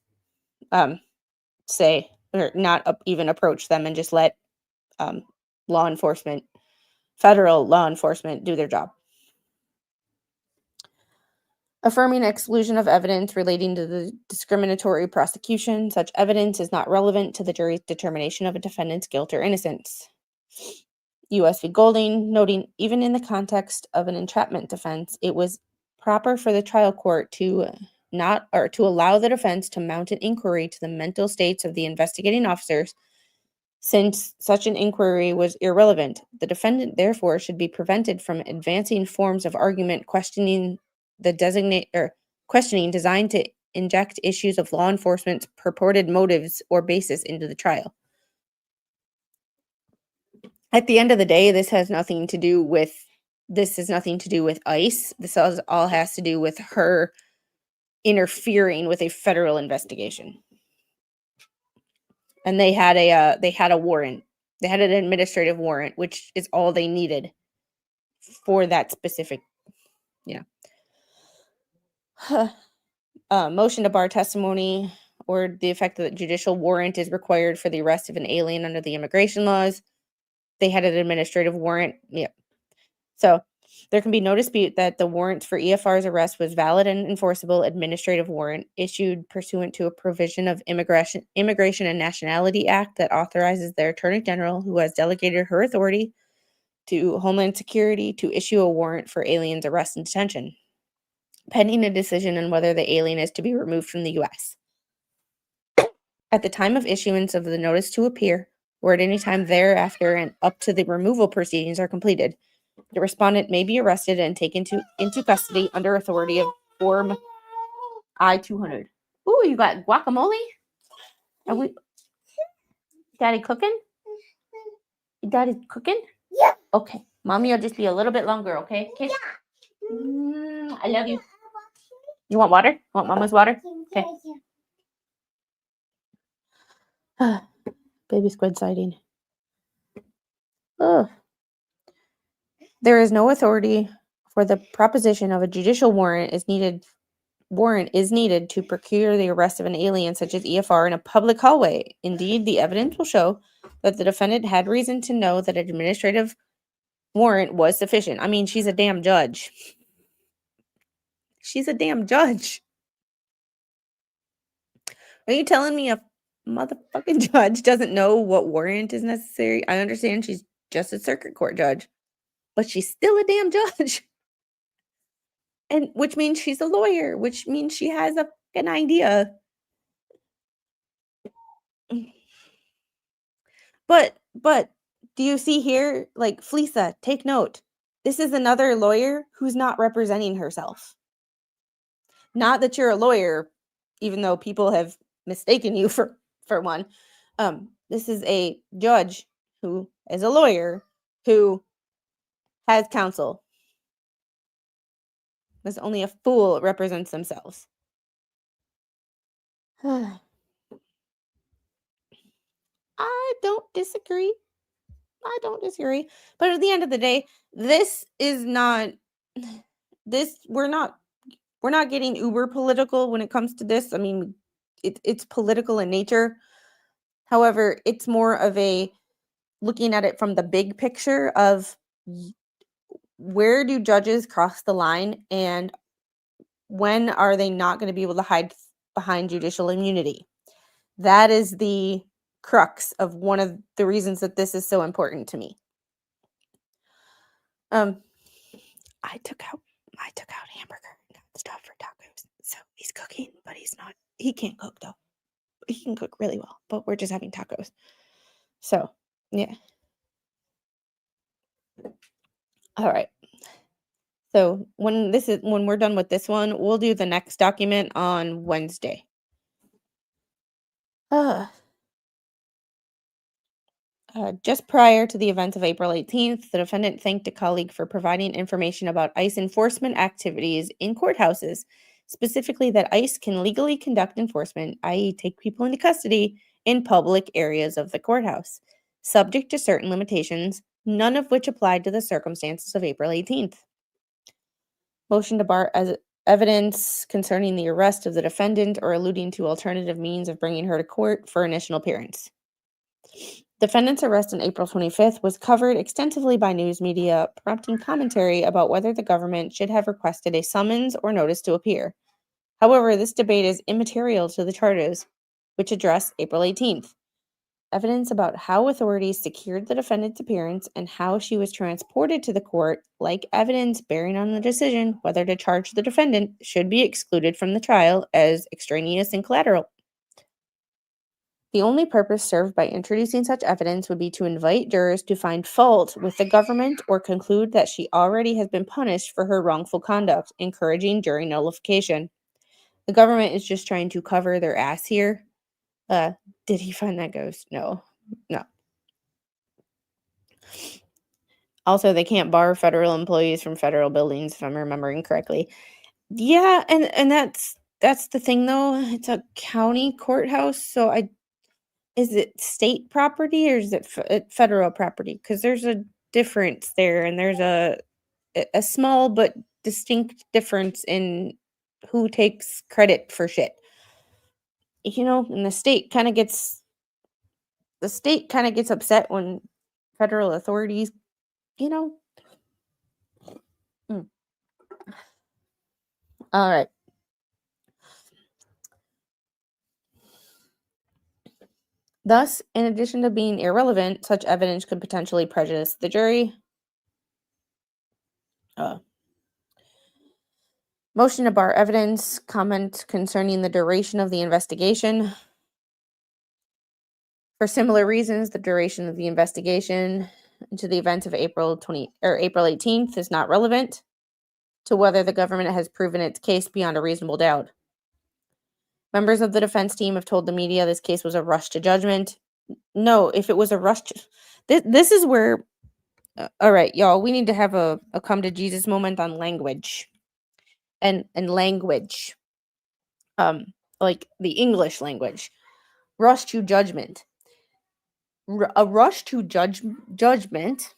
say, or not even approach them, and just let federal law enforcement do their job. Affirming exclusion of evidence relating to the discriminatory prosecution. Such evidence is not relevant to the jury's determination of a defendant's guilt or innocence. U.S. v. Golding, noting even in the context of an entrapment defense, it was proper for the trial court to allow the defense to mount an inquiry to the mental states of the investigating officers. Since such an inquiry was irrelevant, the defendant therefore should be prevented from advancing forms of argument questioning designed to inject issues of law enforcement's purported motives or basis into the trial. At the end of the day, this has nothing to do with ICE. This all has to do with her interfering with a federal investigation. And they had a warrant. They had an administrative warrant, which is all they needed for that specific, motion to bar testimony or the effect that judicial warrant is required for the arrest of an alien under the immigration laws. They had an administrative warrant. Yep. So there can be no dispute that the warrant for EFR's arrest was valid and enforceable administrative warrant issued pursuant to a provision of Immigration and Nationality Act that authorizes the Attorney General, who has delegated her authority to Homeland Security, to issue a warrant for aliens' arrest and detention, pending a decision on whether the alien is to be removed from the U.S. At the time of issuance of the notice to appear, or at any time thereafter and up to the removal proceedings are completed, the respondent may be arrested and taken into custody under authority of Form I-200. Ooh, you got guacamole? Are we... Daddy cooking? Daddy's cooking? Yeah. Okay. Mommy will just be a little bit longer, okay? Okay. I love you. You want water? Want Mama's water? Okay. Baby squid sighting. Ugh. There is no authority for the proposition of a judicial warrant is needed to procure the arrest of an alien such as EFR in a public hallway. Indeed, the evidence will show that the defendant had reason to know that an administrative warrant was sufficient. I mean, she's a damn judge. She's a damn judge. Are you telling me a motherfucking judge doesn't know what warrant is necessary? I understand she's just a circuit court judge, but she's still a damn judge. And which means she's a lawyer, which means she has a fucking idea. But do you see here, like, Fleesa, take note. This is another lawyer who's not representing herself. Not that you're a lawyer, even though people have mistaken you for one. This is a judge who is a lawyer who has counsel. Because only a fool represents themselves. I don't disagree. But at the end of the day, we're not getting uber political when it comes to this. I mean, it's political in nature. However, it's more of a looking at it from the big picture of where do judges cross the line and when are they not going to be able to hide behind judicial immunity? That is the crux of one of the reasons that this is so important to me. I took out hamburger and got stuff for tacos. So he's cooking, but he can't cook though. He can cook really well, but we're just having tacos. So, yeah. All right. So when we're done with this one, we'll do the next document on Wednesday. Just prior to the events of April 18th, the defendant thanked a colleague for providing information about ICE enforcement activities in courthouses, specifically that ICE can legally conduct enforcement, i.e. take people into custody, in public areas of the courthouse, subject to certain limitations, none of which applied to the circumstances of April 18th. Motion to bar as evidence concerning the arrest of the defendant or alluding to alternative means of bringing her to court for initial appearance. Defendant's arrest on April 25th was covered extensively by news media, prompting commentary about whether the government should have requested a summons or notice to appear. However, this debate is immaterial to the charges, which address April 18th. Evidence about how authorities secured the defendant's appearance and how she was transported to the court, like evidence bearing on the decision whether to charge the defendant, should be excluded from the trial as extraneous and collateral. The only purpose served by introducing such evidence would be to invite jurors to find fault with the government or conclude that she already has been punished for her wrongful conduct, encouraging jury nullification. The government is just trying to cover their ass here. Did he find that ghost? No. Also, they can't bar federal employees from federal buildings, if I'm remembering correctly. Yeah, and that's the thing, though. It's a county courthouse, so is it state property or is it federal property? Because there's a difference there, and there's a small but distinct difference in who takes credit for shit. And the state kind of gets upset when federal authorities, Mm. All right. Thus, in addition to being irrelevant, such evidence could potentially prejudice the jury. Motion to bar evidence. Comment concerning the duration of the investigation. For similar reasons, the duration of the investigation into the events of April 18th is not relevant to whether the government has proven its case beyond a reasonable doubt. Members of the defense team have told the media this case was a rush to judgment. No, if it was a rush this is where all right, y'all, we need to have a come to Jesus moment on language. And language. Like the English language. Rush to judgment. A rush to judgment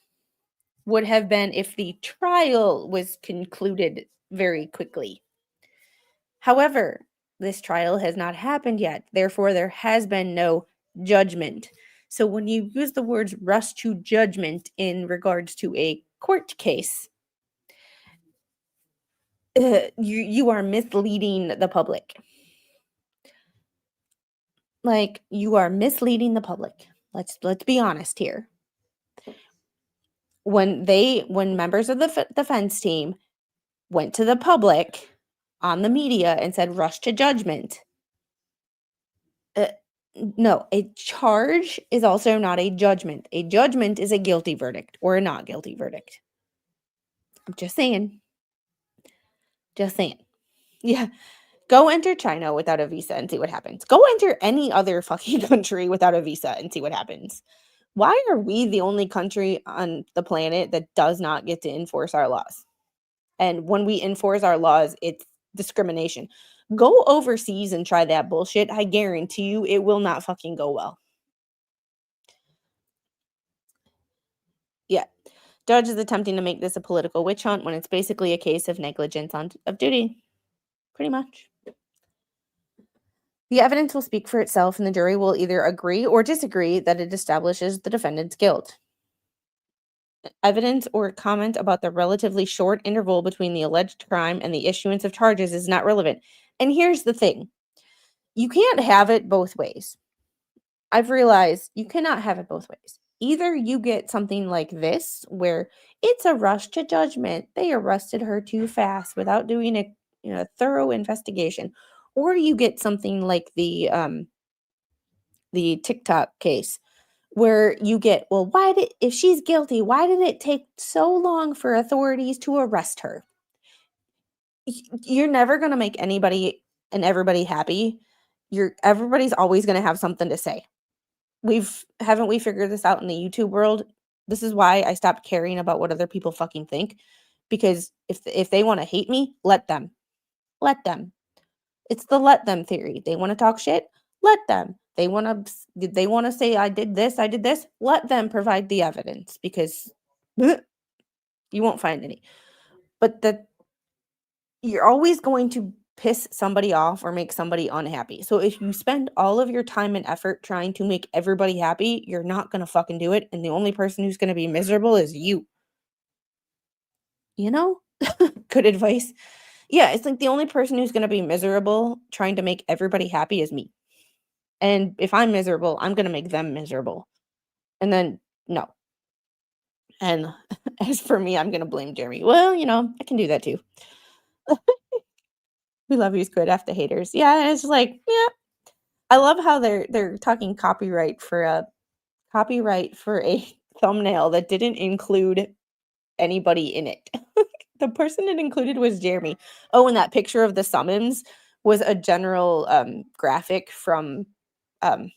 would have been if the trial was concluded very quickly. However, this trial has not happened yet. Therefore, there has been no judgment. So when you use the words rush to judgment in regards to a court case, you are misleading the public. Like, you are misleading the public. Let's be honest here. When members of the defense team went to the public on the media and said rush to judgment, no, a charge is also not a judgment. A judgment is a guilty verdict or a not guilty verdict. I'm just saying. Yeah. Go enter China without a visa and see what happens. Go enter any other fucking country without a visa and see what happens. Why are we the only country on the planet that does not get to enforce our laws? And when we enforce our laws, it's discrimination. Go overseas and try that bullshit. I guarantee you it will not fucking go well. Yeah. Judge is attempting to make this a political witch hunt when it's basically a case of negligence of duty. Pretty much. The evidence will speak for itself, and the jury will either agree or disagree that it establishes the defendant's guilt. Evidence or comment about the relatively short interval between the alleged crime and the issuance of charges is not relevant. And here's the thing. You can't have it both ways. I've realized you cannot have it both ways. Either you get something like this, where it's a rush to judgment. They arrested her too fast without doing a thorough investigation. Or you get something like the TikTok case, where you get, well, if she's guilty, why did it take so long for authorities to arrest her? You're never going to make anybody and everybody happy. Everybody's always going to have something to say. Haven't we figured this out in the YouTube world? This is why I stopped caring about what other people fucking think, because if they want to hate me, let them. It's the let them theory. They want to talk shit, let them. They want to say I did this, let them provide the evidence, because you won't find any. But you're always going to piss somebody off or make somebody unhappy. So if you spend all of your time and effort trying to make everybody happy, you're not going to fucking do it, and the only person who's going to be miserable is you. Good advice. Yeah, it's like the only person who's going to be miserable trying to make everybody happy is me. And if I'm miserable, I'm going to make them miserable. And then, no. And as for me, I'm going to blame Jeremy. Well, I can do that too. We love you, Squid, F the haters. Yeah, and it's like, yeah. I love how they're talking copyright for a thumbnail that didn't include anybody in it. The person it included was Jeremy. Oh, and that picture of the summons was a general graphic from Canva.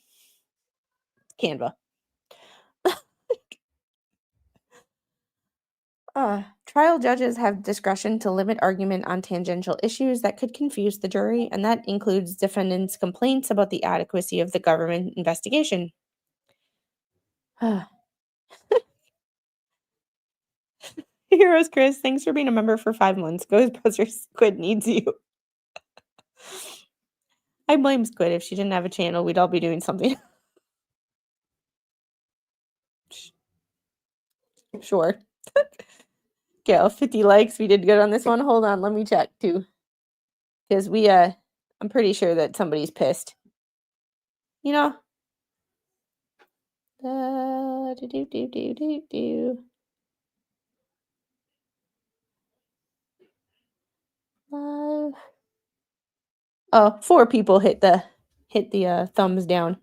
Trial judges have discretion to limit argument on tangential issues that could confuse the jury, and that includes defendants' complaints about the adequacy of the government investigation. Heroes, Chris, thanks for being a member for 5 months. Ghostbusters Squid needs you. I blame Squid. If she didn't have a channel, we'd all be doing something. Sure. Okay, 50 likes. We did good on this one. Hold on, let me check too. Because I'm pretty sure that somebody's pissed. You know? Live. Oh, 4 people hit the thumbs down.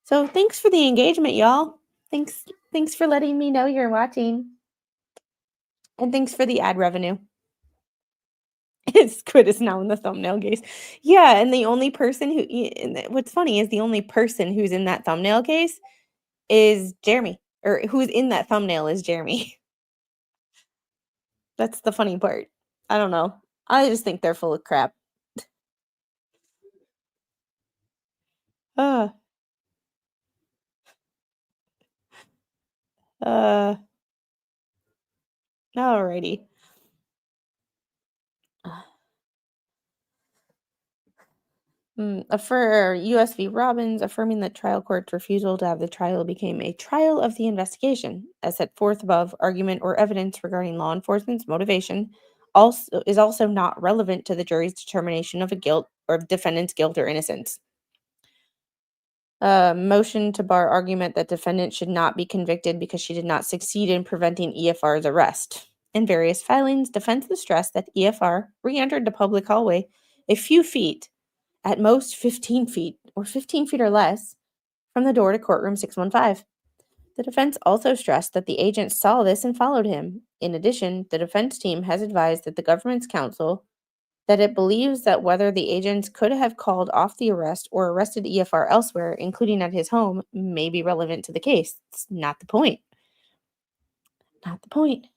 So thanks for the engagement, y'all. Thanks for letting me know you're watching. And thanks for the ad revenue. Squid is now in the thumbnail case. Yeah, and the only person what's funny is the only person who's in that thumbnail case is Jeremy. Or who's in that thumbnail is Jeremy. That's the funny part. I don't know. I just think they're full of crap. Alrighty. For U.S. v. Robbins, affirming that trial court's refusal to have the trial became a trial of the investigation, as set forth above, argument or evidence regarding law enforcement's motivation is also not relevant to the jury's determination of defendant's guilt or innocence. Motion to bar argument that defendant should not be convicted because she did not succeed in preventing EFR's arrest. In various filings, defense has stressed that EFR re-entered the public hallway a few feet, at most 15 feet, or 15 feet or less, from the door to courtroom 615. The defense also stressed that the agent saw this and followed him. In addition, the defense team has advised that the government's counsel that it believes that whether the agents could have called off the arrest or arrested EFR elsewhere, including at his home, may be relevant to the case. It's not the point. Not the point.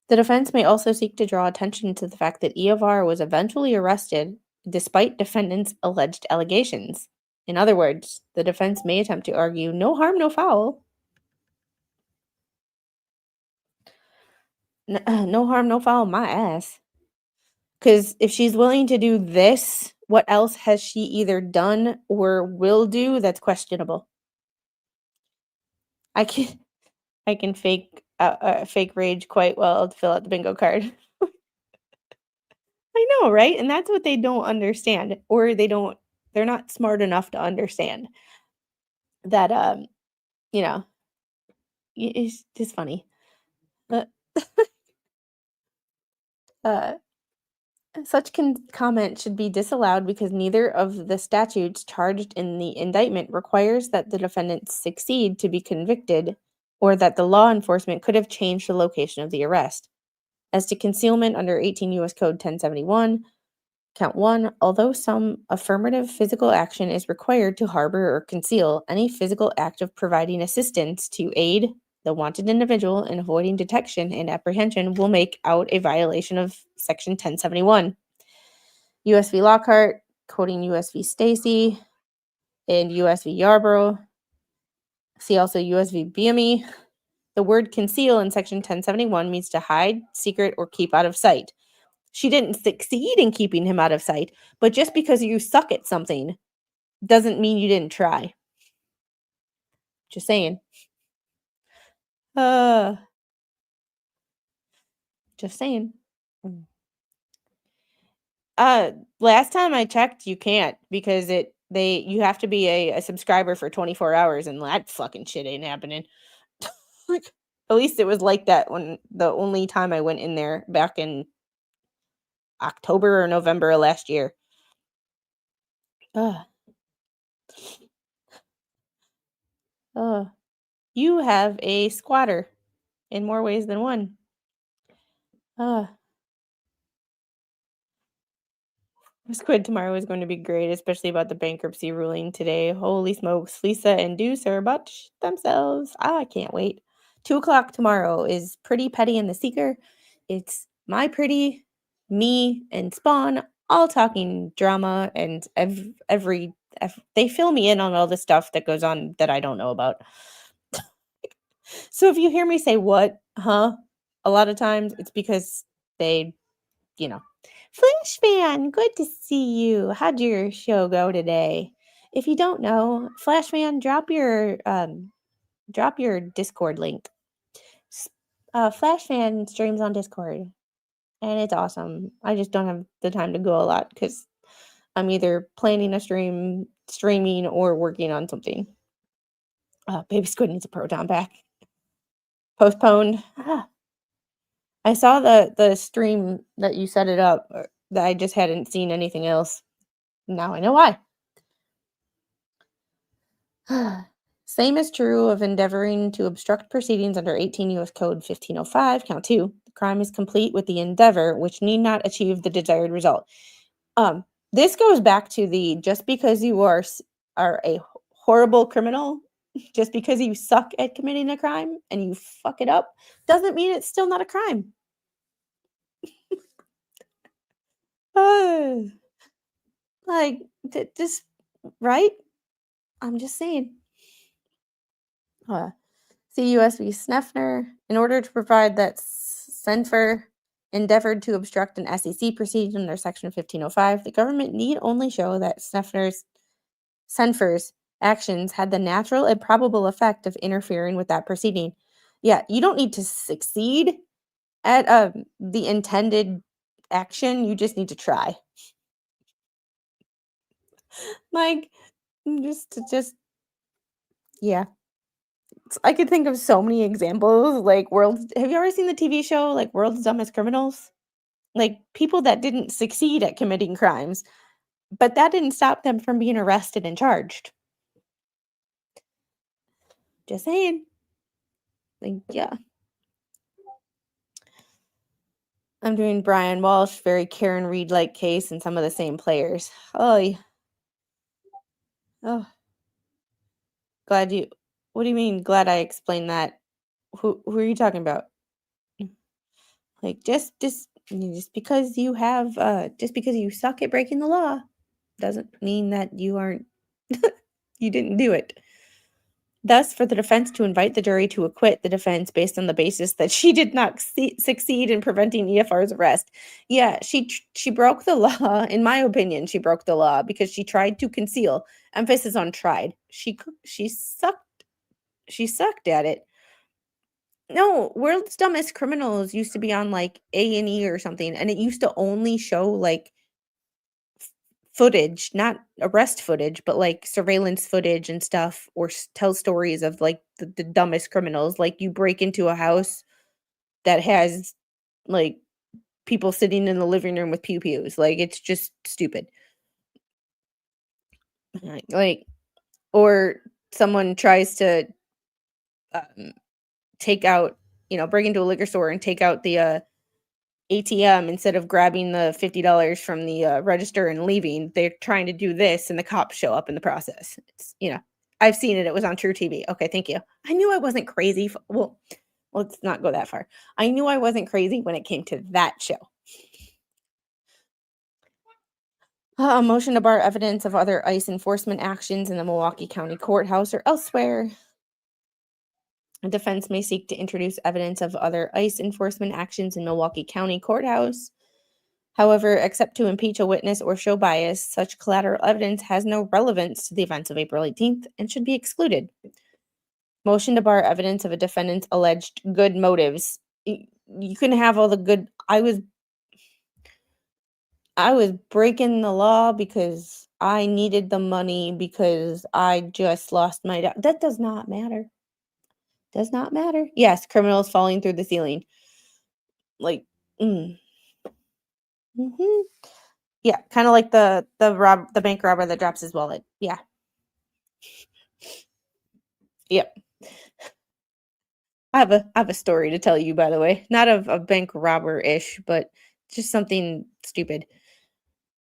The defense may also seek to draw attention to the fact that EFR was eventually arrested despite defendant's alleged allegations. In other words, the defense may attempt to argue no harm, no foul. No harm, no foul, my ass. Because if she's willing to do this, what else has she either done or will do that's questionable? I can fake rage quite well to fill out the bingo card. I know, right? And that's what they don't understand, or they're not smart enough to understand that it's just funny. Such comment should be disallowed because neither of the statutes charged in the indictment requires that the defendant succeed to be convicted or that the law enforcement could have changed the location of the arrest. As to concealment under 18 U.S. Code 1071, Count 1, although some affirmative physical action is required to harbor or conceal, any physical act of providing assistance to aid the wanted individual in avoiding detection and apprehension will make out a violation of Section 1071. U.S. v. Lockhart, quoting U.S. v. Stacy, and U.S. v. Yarborough. See also U.S. v. BME. The word conceal in Section 1071 means to hide, secret, or keep out of sight. She didn't succeed in keeping him out of sight, but just because you suck at something doesn't mean you didn't try. Just saying. Just saying. Last time I checked, you can't because you have to be a subscriber for 24 hours, and that fucking shit ain't happening. At least it was like that when the only time I went in there back in October or November of last year. You have a squatter in more ways than one. Squid tomorrow is going to be great, especially about the bankruptcy ruling today. Holy smokes, Lisa and Deuce are about to shit themselves. I can't wait. 2 o'clock tomorrow is Pretty Petty and the Seeker. It's my pretty, me, and Spawn all talking drama, and they fill me in on all the stuff that goes on that I don't know about. So if you hear me say what, huh, a lot of times it's because they, Flash fan, good to see you. How'd your show go today? If you don't know, Flash fan, drop your Discord link. Flash fan streams on Discord, and it's awesome. I just don't have the time to go a lot because I'm either planning a streaming, or working on something. Baby Squid needs a proton pack. Postponed. I saw the stream that you set it up, that I just hadn't seen anything else. Now I know why. Same is true of endeavoring to obstruct proceedings under 18 U.S. Code 1505, count 2. The crime is complete with the endeavor, which need not achieve the desired result. This goes back to the just because you are a horrible criminal, just because you suck at committing a crime and you fuck it up, doesn't mean it's still not a crime. Like, just, right? I'm just saying. CUS v. Sneffner. In order to provide that Senfer endeavored to obstruct an SEC proceeding under Section 1505, the government need only show that Senfer's actions had the natural and probable effect of interfering with that proceeding. Yeah, you don't need to succeed at the intended action. You just need to try. Like, just yeah. I could think of so many examples. Like, have you ever seen the TV show like World's Dumbest Criminals? Like, people that didn't succeed at committing crimes, but that didn't stop them from being arrested and charged. Just saying. Like, yeah. I'm doing Brian Walsh, very Karen Reed-like case, and some of the same players. Oh, yeah. Oh. What do you mean, glad I explained that? Who are you talking about? Like, just because you have, just because you suck at breaking the law doesn't mean that you aren't, you didn't do it. Thus, for the defense to invite the jury to acquit the defense based on the basis that she did not succeed in preventing EFR's arrest. Yeah, she broke the law. In my opinion, she broke the law because she tried to conceal. Emphasis on tried. She sucked. She sucked at it. No, World's Dumbest Criminals used to be on like A&E or something, and it used to only show like footage, not arrest footage, but like surveillance footage and stuff, or tell stories of like the dumbest criminals. Like, you break into a house that has like people sitting in the living room with pew-pews. Like, it's just stupid. Like, or someone tries to take out, break into a liquor store and take out the ATM instead of grabbing the $50 from the register and leaving. They're trying to do this, and the cops show up in the process. It's, I've seen it. It was on True TV. Okay, thank you. I knew I wasn't crazy. Well, let's not go that far. I knew I wasn't crazy when it came to that show. A motion to bar evidence of other ICE enforcement actions in the Milwaukee County Courthouse or elsewhere. A defense may seek to introduce evidence of other ICE enforcement actions in Milwaukee County Courthouse. However, except to impeach a witness or show bias, such collateral evidence has no relevance to the events of April 18th and should be excluded. Motion to bar evidence of a defendant's alleged good motives. You can have all the good. I was breaking the law because I needed the money because I just lost my job. That does not matter. Does not matter. Yes, criminals falling through the ceiling. Like, yeah, kind of like the bank robber that drops his wallet. Yeah. Yep. I have a story to tell you, by the way. Not of a bank robber-ish, but just something stupid.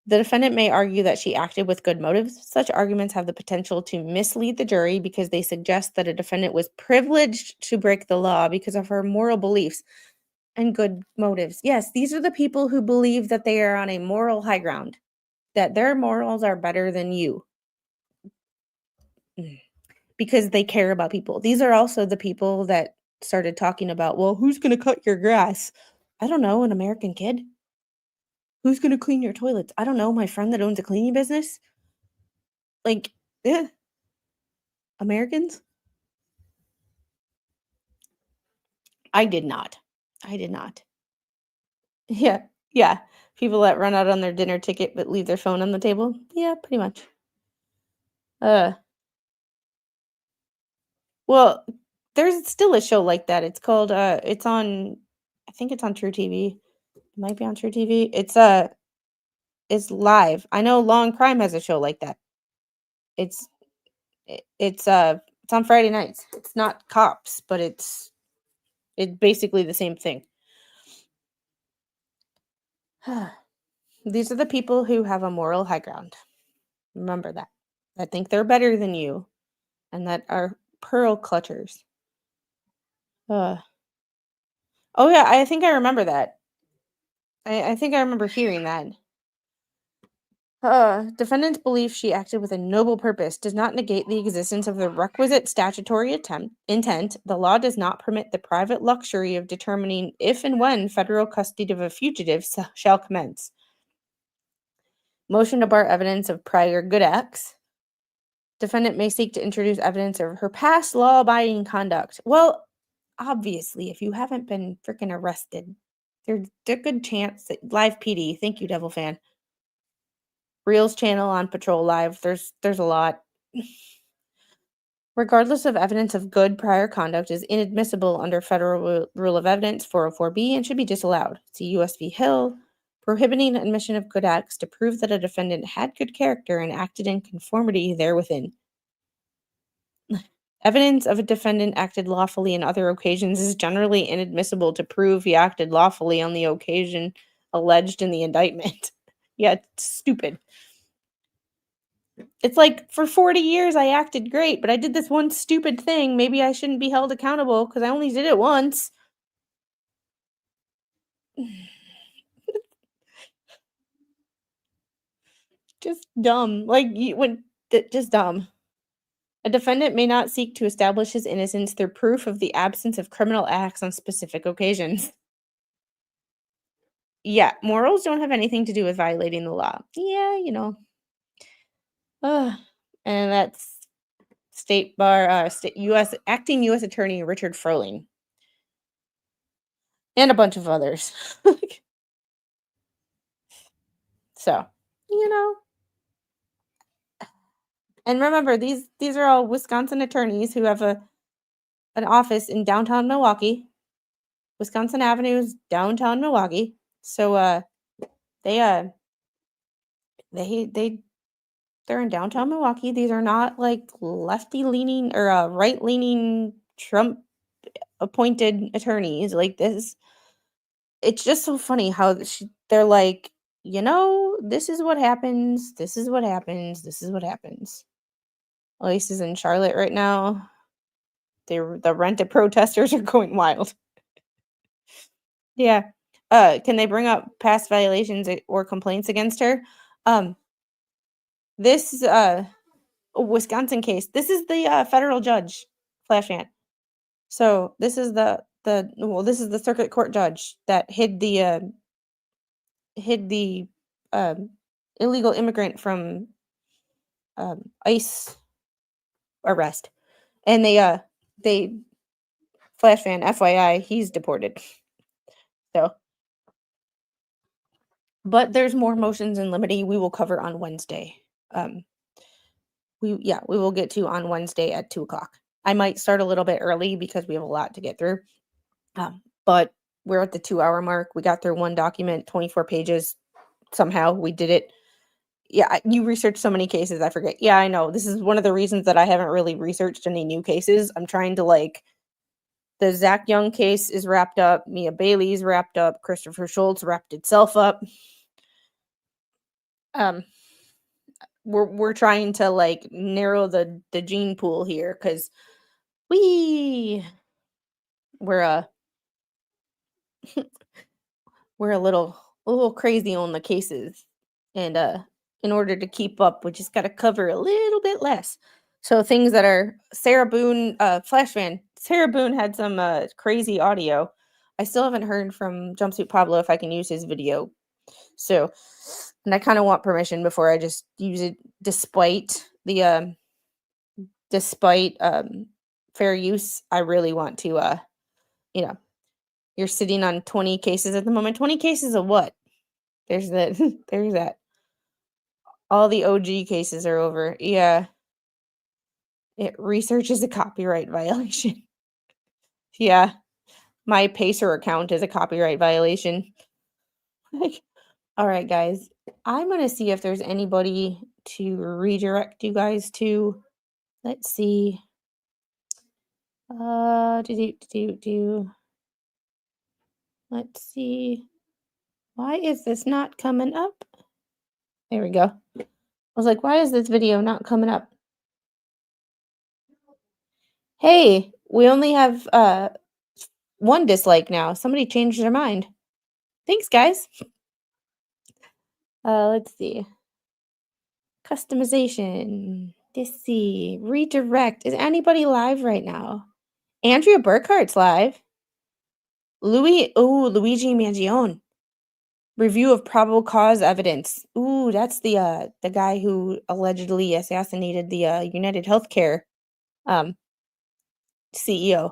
The defendant may argue that she acted with good motives. Such arguments have the potential to mislead the jury because they suggest that a defendant was privileged to break the law because of her moral beliefs. and good motives. Yes, these are the people who believe that they are on a moral high ground, that their morals are better than you because they care about people. These are also the people that started talking about, well, who's going to cut your grass? I don't know, an American kid. Who's going to clean your toilets? I don't know, my friend that owns a cleaning business. Like, Americans? I did not. Yeah. Yeah. People that run out on their dinner ticket but leave their phone on the table. Yeah, pretty much. Well, there's still a show like that. It's called it's on, I think it's on True TV. It might be on True TV. It's live. I know Law & Crime has a show like that. It's it's on Friday nights. It's not cops, but it's basically the same thing. These are the people who have a moral high ground. Remember that. That think they're better than you and that are pearl clutchers. Oh yeah, I think I remember that. I think I remember hearing that. Defendant's belief she acted with a noble purpose does not negate the existence of the requisite statutory intent. The law does not permit the private luxury of determining if and when federal custody of a fugitive shall commence. Motion to bar evidence of prior good acts. Defendant may seek to introduce evidence of her past law-abiding conduct. Well, obviously, if you haven't been freaking arrested, there's a good chance that live PD. Thank you, Devil Fan. Reels channel on Patrol Live. There's a lot. Regardless of evidence of good prior conduct is inadmissible under Federal Rule of Evidence 404B and should be disallowed. See U.S. v. Hill, prohibiting admission of good acts to prove that a defendant had good character and acted in conformity therewithin. Evidence of a defendant acted lawfully in other occasions is generally inadmissible to prove he acted lawfully on the occasion alleged in the indictment. Yeah, it's stupid. It's like, for 40 years I acted great, but I did this one stupid thing. Maybe I shouldn't be held accountable because I only did it once. Just dumb. Just dumb. A defendant may not seek to establish his innocence through proof of the absence of criminal acts on specific occasions. Yeah, morals don't have anything to do with violating the law. Yeah, and that's State Bar, U.S. Acting U.S. Attorney Richard Froling. And a bunch of others. So, and remember, these are all Wisconsin attorneys who have an office in downtown Milwaukee. Wisconsin Avenue is downtown Milwaukee. So they're in downtown Milwaukee. These are not like lefty leaning or right leaning Trump appointed attorneys like this. It's just so funny how they're like, this is what happens. This is what happens. This is what happens. Elise is in Charlotte right now. The rent-a protesters are going wild. Yeah. Can they bring up past violations or complaints against her? This Wisconsin case. This is the federal judge, Flash Ant. So this is this is the circuit court judge that hid the illegal immigrant from ICE arrest, and they Flash Fan, FYI, he's deported. So, but there's more motions in limine we will cover on Wednesday. We will get to on Wednesday at 2:00. I might start a little bit early because we have a lot to get through. But we're at the 2-hour mark. We got through one document, 24 pages. Somehow we did it. Yeah, you researched so many cases, I forget. Yeah, I know. This is one of the reasons that I haven't really researched any new cases. I'm trying to the Zach Young case is wrapped up. Mia Bailey's wrapped up. Christopher Schultz wrapped itself up. We're trying to narrow the gene pool here because we're we're a little crazy on the cases, and in order to keep up, we just got to cover a little bit less. So things that are Sarah Boone, Flash Fan. Sarah Boone had some crazy audio. I still haven't heard from Jumpsuit Pablo if I can use his video. So, and I kind of want permission before I just use it, despite the fair use. I really want to you know, you're sitting on 20 cases at the moment. 20 cases of what? There's that. There's that. All the OG cases are over. Yeah. Research is a copyright violation. Yeah. My Pacer account is a copyright violation. Like, all right, guys. I'm going to see if there's anybody to redirect you guys to. Let's see. Let's see. Why is this not coming up? There we go. I was like, why is this video not coming up? Hey, we only have one dislike now. Somebody changed their mind. Thanks, guys. Let's see. Customization. Let's see. Redirect. Is anybody live right now? Andrea Burkhart's live. Luigi Mangione. Review of probable cause evidence. Ooh, that's the guy who allegedly assassinated the United Healthcare CEO.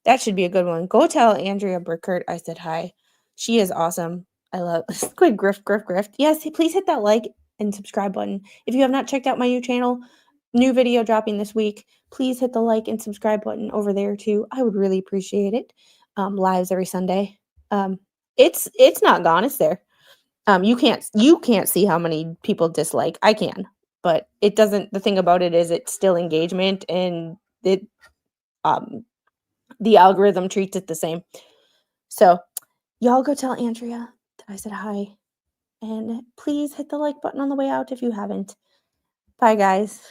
That should be a good one. Go tell Andrea Burkhardt I said hi. She is awesome. I love Squid Griff. Yes, please hit that like and subscribe button. If you have not checked out my new channel, new video dropping this week, please hit the like and subscribe button over there too. I would really appreciate it. Lives every Sunday. It's not gone, it's there. You can't see how many people dislike. I can, but it doesn't. The thing about it is it's still engagement, and it the algorithm treats it the same. So y'all go tell Andrea that I said hi, and please hit the like button on the way out if you haven't. Bye, guys.